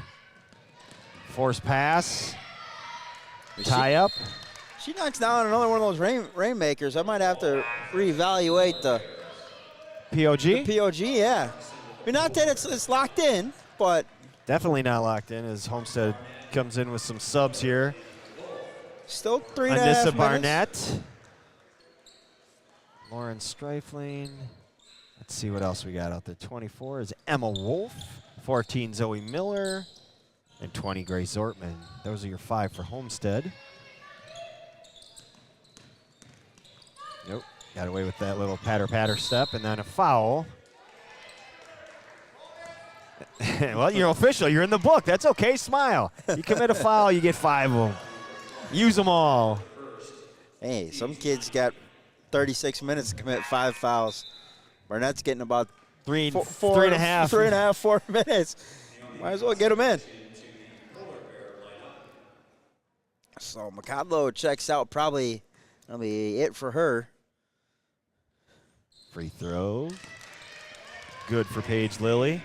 Force pass. Tie up. She knocks down another one of those rainmakers. I might have to reevaluate the POG? The POG, yeah. I mean, not that it's locked in, but definitely not locked in as Homestead comes in with some subs here. Still 3.5 minutes. Anissa Barnett. Lauren Streifling. Let's see what else we got out there. 24 is Emma Wolf. 14 Zoe Miller. And 20 Grace Zortman. Those are your 5 for Homestead. Nope. Got away with that little patter step and then a foul. Well, you're official. You're in the book. That's okay. Smile. You commit a foul, you get 5 of them. Use them all. Hey, some kids got 36 minutes to commit 5 fouls. Barnett's getting about 3.5. 3.5, 4 minutes. Might as well get them in. So McCodlow checks out. Probably that'll be it for her. Free throw. Good for Paige Lilly.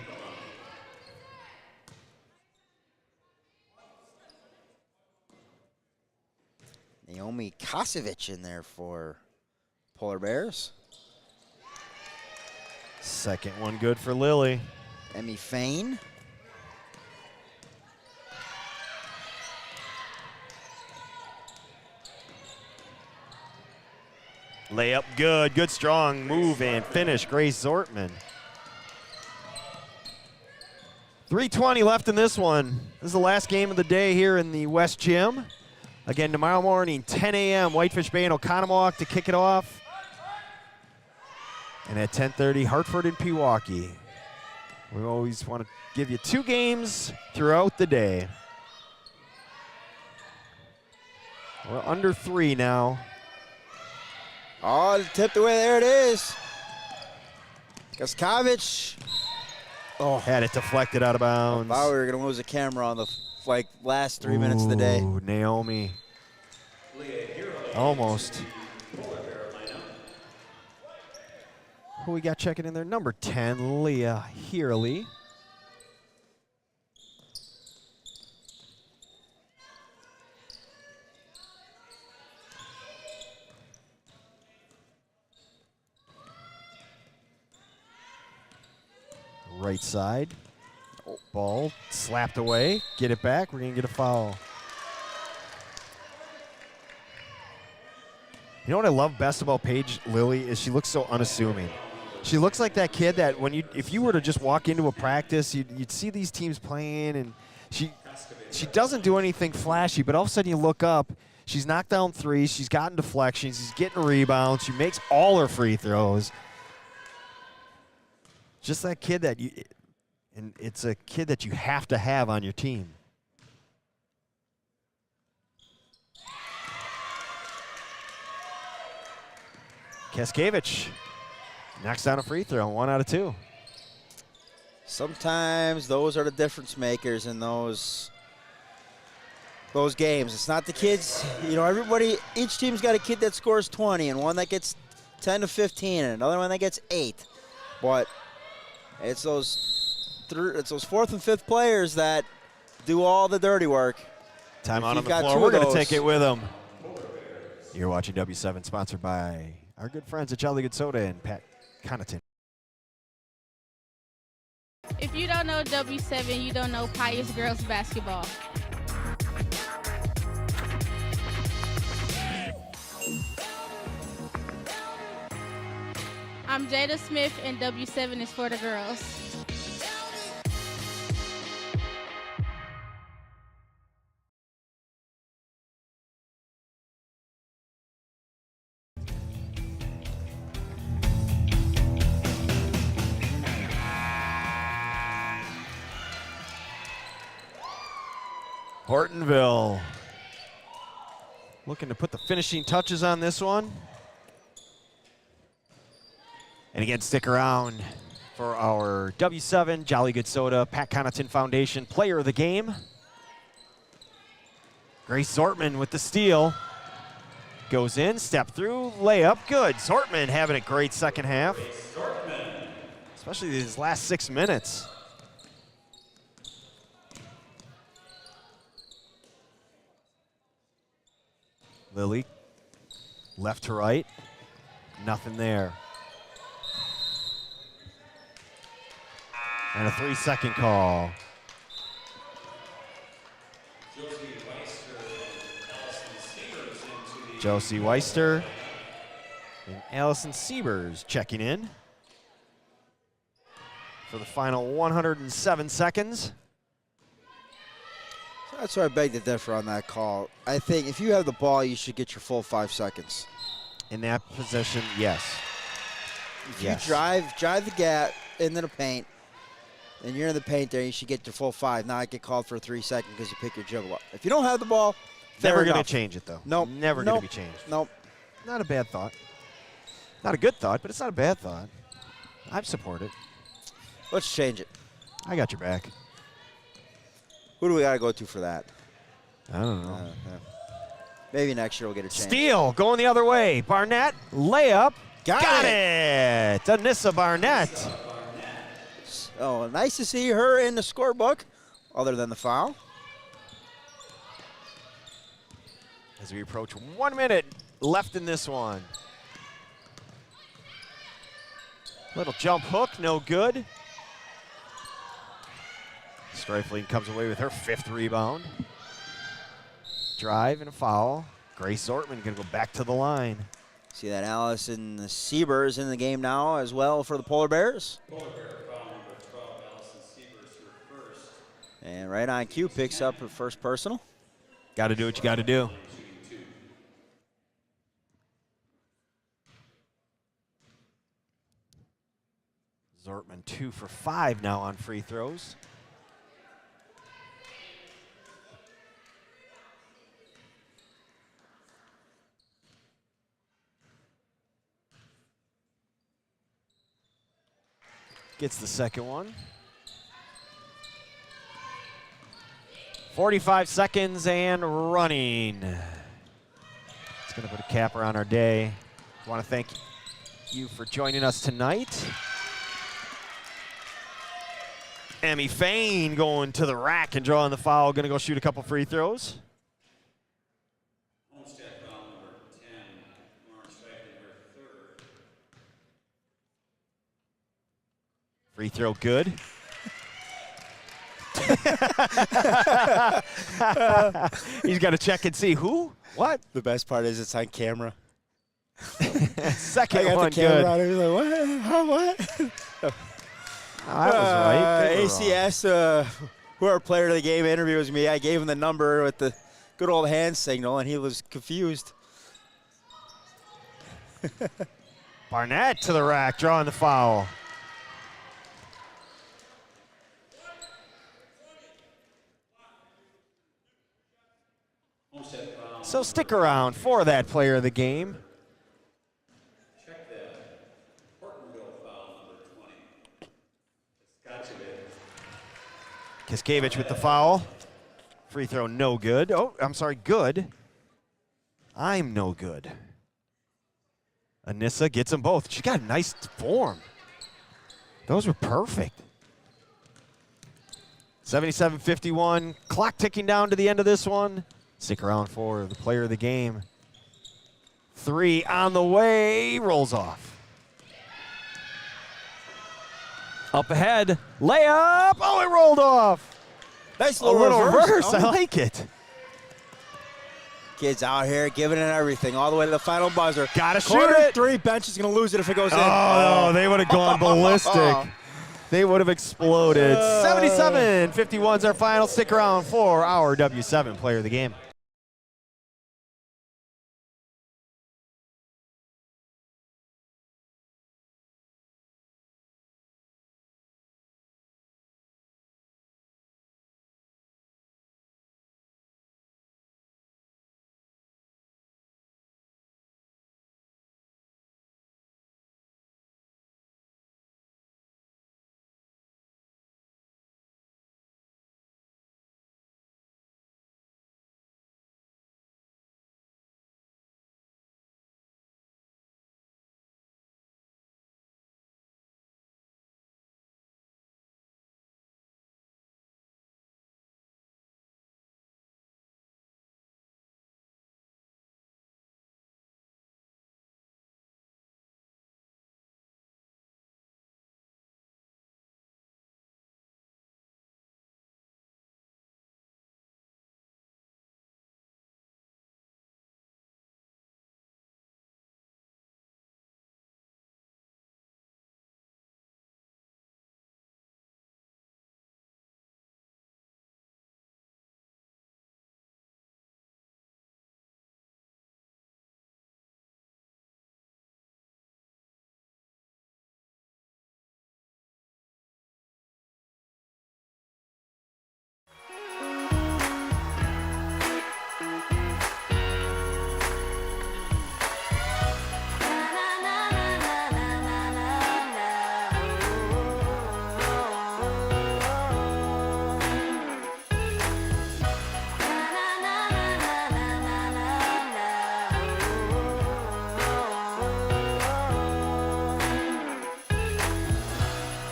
Naomi Kosevich in there for Polar Bears. Second one good for Lilly. Emmy Fain. Layup good. Good strong move and finish. Grace Zortman. 3:20 left in this one. This is the last game of the day here in the West Gym. Again, tomorrow morning, 10 a.m., Whitefish Bay and Oconomowoc to kick it off. And at 10:30, Hartford and Pewaukee. We always want to give you 2 games throughout the day. We're under 3 now. Oh, tipped away. There it is. Kaskovic. Oh, had it deflected out of bounds. I thought we were going to lose a camera on the last 3 minutes of the day. Ooh, Naomi. Almost. Who we got checking in there? Number 10, Leah Heerly. Right side. Ball slapped away. Get it back. We're going to get a foul. You know what I love best about Paige Lilly is she looks so unassuming. She looks like that kid that if you were to just walk into a practice, you'd see these teams playing, and she doesn't do anything flashy, but all of a sudden you look up, she's knocked down 3, she's gotten deflections, she's getting rebounds, she makes all her free throws. Just that kid and it's a kid that you have to have on your team. Kaskevich knocks down a free throw, 1 out of 2. Sometimes those are the difference makers in those games. It's not the kids. You know, each team's got a kid that scores 20 and one that gets 10 to 15 and another one that gets 8. But it's those fourth and fifth players that do all the dirty work. Time out on the floor. We're going to take it with them. You're watching W7, sponsored by our good friends at Jolly Good Soda and Pat Connaughton. If you don't know W7, you don't know Pius girls basketball. I'm Jada Smith, and W7 is for the girls. Hortonville looking to put the finishing touches on this one. And again, stick around for our W7 Jolly Good Soda Pat Connaughton Foundation Player of the Game. Grace Zortman with the steal. Goes in, step through, layup, good. Zortman having a great second half, especially these last 6 minutes. Lily, left to right, nothing there. And a 3-second call. Josie Weister and Allison Siebers checking in for the final 107 seconds. That's why I beg to differ on that call. I think if you have the ball, you should get your full 5 seconds. In that position, yes. If you drive the gap into the paint, and you're in the paint there, you should get your full 5. Not get called for a 3-second because you pick your juggle up. If you don't have the ball, never going to change it, though. Nope. Never going to be changed. Nope. Not a bad thought. Not a good thought, but it's not a bad thought. I support it. Let's change it. I got your back. Who do we got to go to for that? I don't know. Maybe next year we'll get a chance. Steal going the other way. Barnett, layup. Got it. Anissa Barnett. Oh, nice to see her in the scorebook, other than the foul. As we approach 1 minute left in this one. Little jump hook, no good. Streifling comes away with her 5th rebound. Drive and a foul. Grace Zortman going to go back to the line. See that Allison Siebers in the game now as well for the Polar Bears. Polar Bear foul number 12, Allison Siebers, her first. And right on cue, picks up her first personal. Got to do what you got to do. Zortman 2 for 5 now on free throws. Gets the second one. 45 seconds and running. It's going to put a capper on our day. I want to thank you for joining us tonight. Emmy Fain going to the rack and drawing the foul. Going to go shoot a couple free throws. Homestead foul number 10, Lauren Streifling, her third. Free throw good. He's got to check and see who, what. The best part is it's on camera. Second I got one the camera good. on. He was like, what? How, what? I was right. Good AC asked who our player of the game interview was me. I gave him the number with the good old hand signal, and he was confused. Barnett to the rack, drawing the foul. So stick around for that player of the game. Check that. Hortonville foul number 20. It's got you there. Tiskevich with the foul. Free throw no good. Oh, I'm sorry, good. I'm no good. Anissa gets them both. She got a nice form. Those were perfect. 77-51. Clock ticking down to the end of this one. Stick around for the player of the game. 3 on the way. Rolls off. Up ahead. Layup. Oh, it rolled off. Nice A little reverse. I Oh. like it. Kids out here giving it everything all the way to the final buzzer. Gotta shoot Corner it. 3, bench is going to lose it if it goes in. Oh, they would have gone ballistic. They would have exploded. 77-51 is our final. Stick around for our W7 player of the game.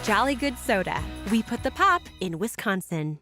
Jolly Good Soda. We put the pop in Wisconsin.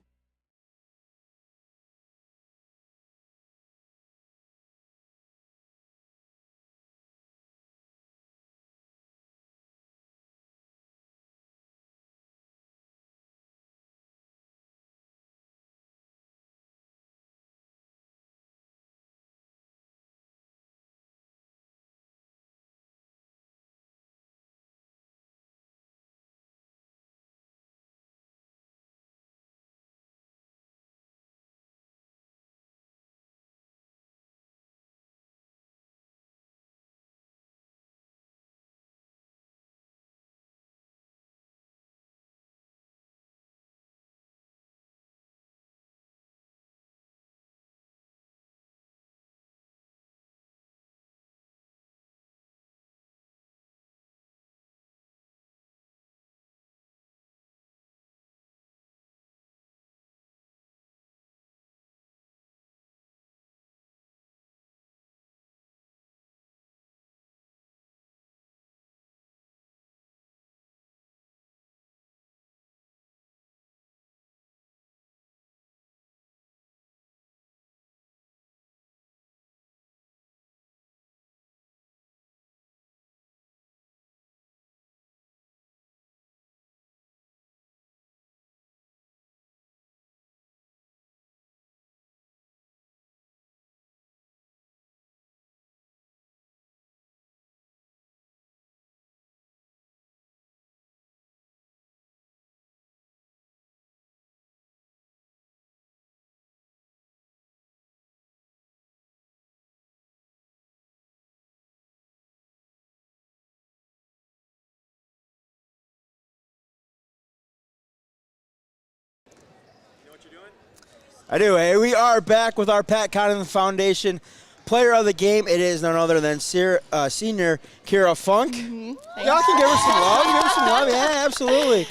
I do. Hey, we are back with our Pat Connaughton Foundation player of the game. It is none other than senior Kira Funk. Y'all can give her some love. Give her some love. Yeah, absolutely.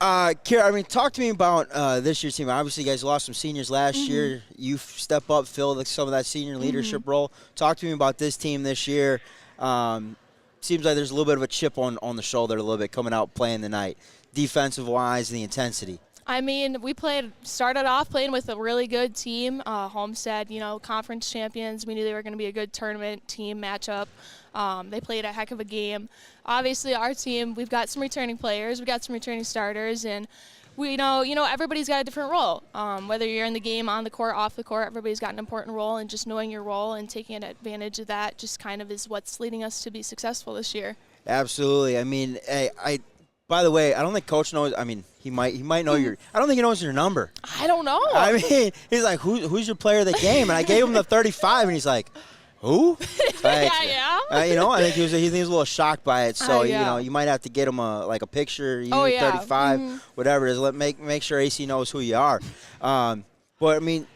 Kira, I mean, talk to me about this year's team. Obviously, you guys lost some seniors last year. You step up, fill some of that senior leadership role. Talk to me about this team this year. Seems like there's a little bit of a chip on the shoulder a little bit coming out playing tonight, defensive-wise and the intensity. I mean, we started off playing with a really good team, Homestead, conference champions. We knew they were going to be a good tournament team matchup. They played a heck of a game. Obviously, our team, we've got some returning players, we've got some returning starters, and we know, everybody's got a different role. Whether you're in the game, on the court, off the court, everybody's got an important role, and just knowing your role and taking advantage of that just kind of is what's leading us to be successful this year. Absolutely. I mean, by the way, I don't think Coach knows. I mean, he might know your. I don't think he knows your number. I don't know. I mean, he's like, who's your player of the game? And I gave him the 35, and he's like, who? Like, yeah. I think he was a little shocked by it. So you might have to get him a picture. 35, whatever it is. Make sure AC knows who you are. But I mean,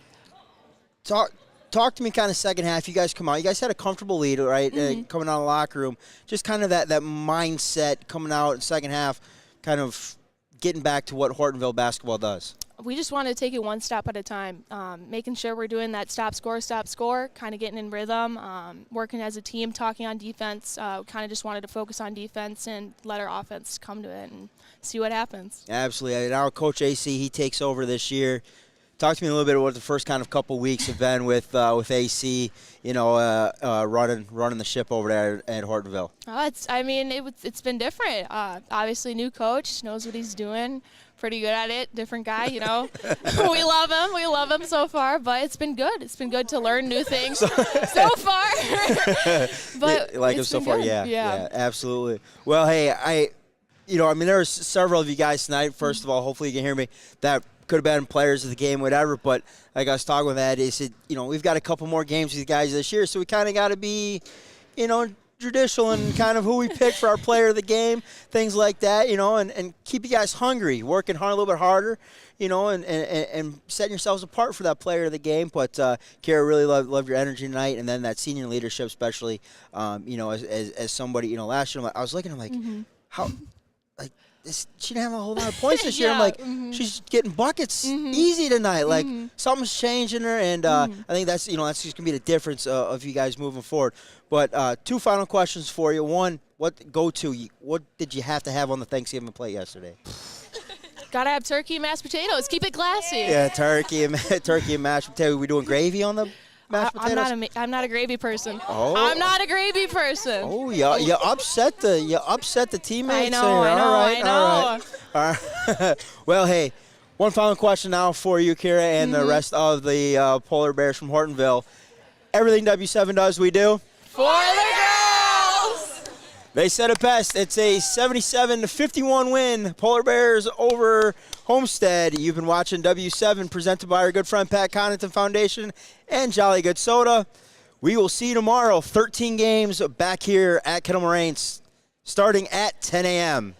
talk to me kind of second half. You guys come out. You guys had a comfortable lead, right? Coming out of the locker room. Just kind of that mindset coming out in second half, kind of getting back to what Hortonville basketball does. We just want to take it one step at a time, making sure we're doing that stop, score, kind of getting in rhythm, working as a team, talking on defense. Kind of just wanted to focus on defense and let our offense come to it and see what happens. Absolutely. Now Coach AC, he takes over this year. Talk to me a little bit about what the first kind of couple weeks have been with AC, running the ship over there at Hortonville. It's been different. Obviously, new coach, knows what he's doing. Pretty good at it. Different guy, we love him. We love him so far, but it's been good. It's been good to learn new things so far. But like him so far, yeah, absolutely. Well, hey, there were several of you guys tonight. First of all, hopefully you can hear me. That could have been players of the game, whatever. But like I was talking with Ed, he said, we've got a couple more games with these guys this year, so we kind of got to be, judicial and kind of who we pick for our player of the game, things like that, and keep you guys hungry, working hard, a little bit harder, and setting yourselves apart for that player of the game. But Kara, really loved your energy tonight, and then that senior leadership, especially, as somebody, last year I was looking, I'm like, how, like. She didn't have a whole lot of points this year. I'm like, she's getting buckets easy tonight. Like, something's changing her, and I think that's just going to be the difference of you guys moving forward. But two final questions for you. One, what did you have to have on the Thanksgiving plate yesterday? Gotta have turkey and mashed potatoes. Keep it classy. Yeah, turkey and mashed potatoes. We doing gravy on the mashed potatoes? I'm not a gravy person. Oh. I'm not a gravy person. Oh, you upset the teammates. I know. All right. Well, hey, one final question now for you, Kira, and the rest of the Polar Bears from Hortonville. Everything W7 does, we do for the girls. They said it best. It's a 77-51 win. Polar Bears over Homestead. You've been watching W7 presented by our good friend Pat Connaughton Foundation and Jolly Good Soda. We will see you tomorrow. 13 games back here at Kettle Moraine starting at 10 a.m.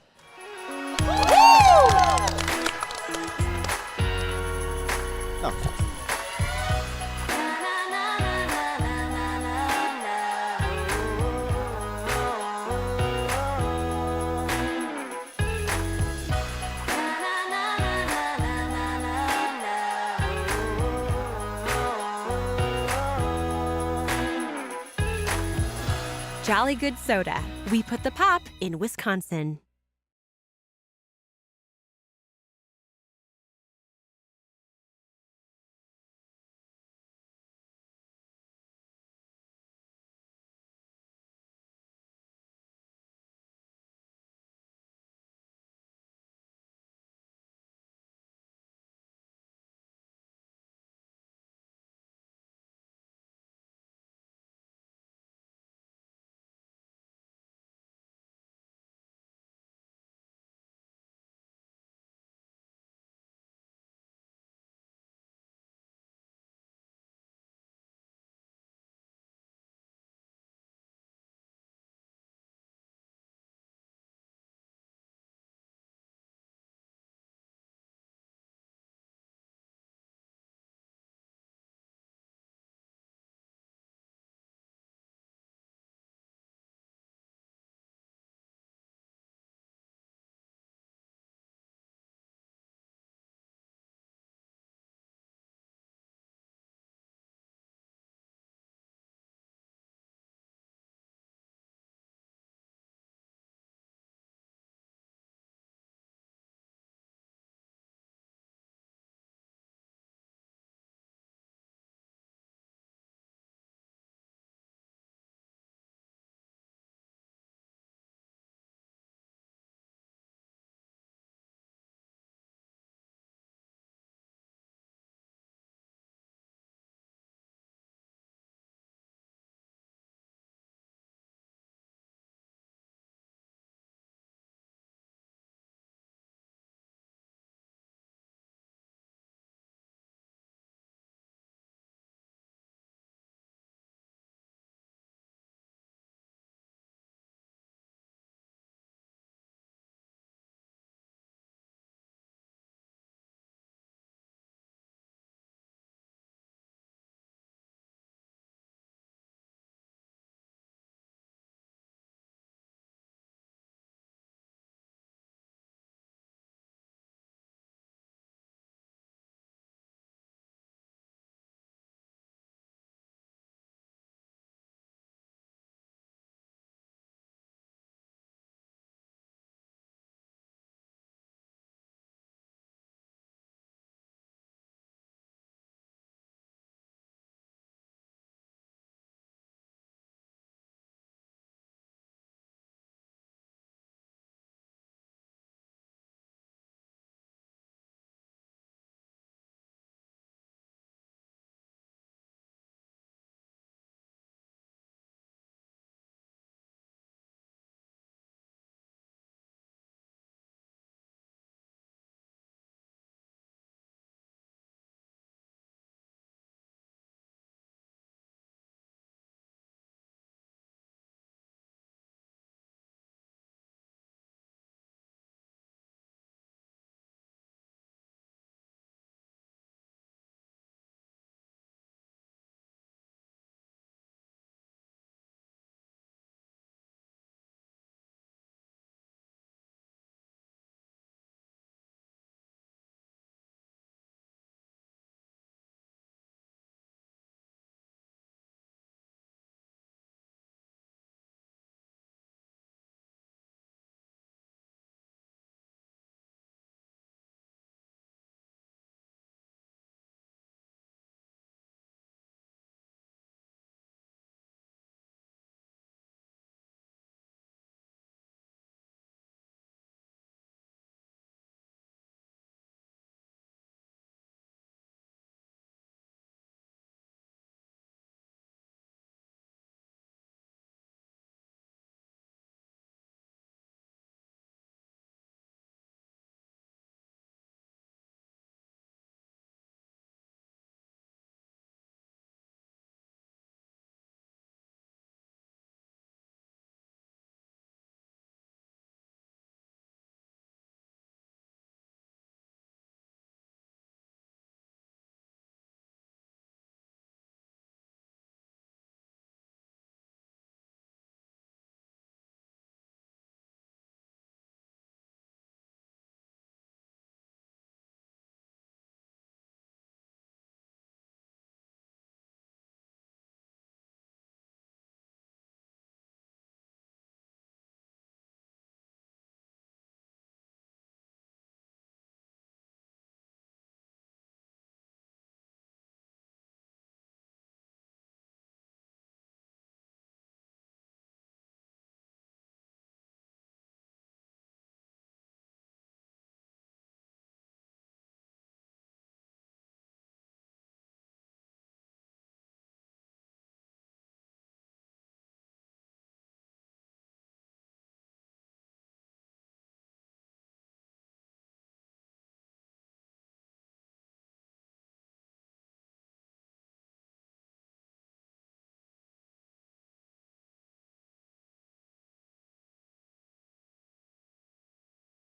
Jolly Good Soda. We put the pop in Wisconsin.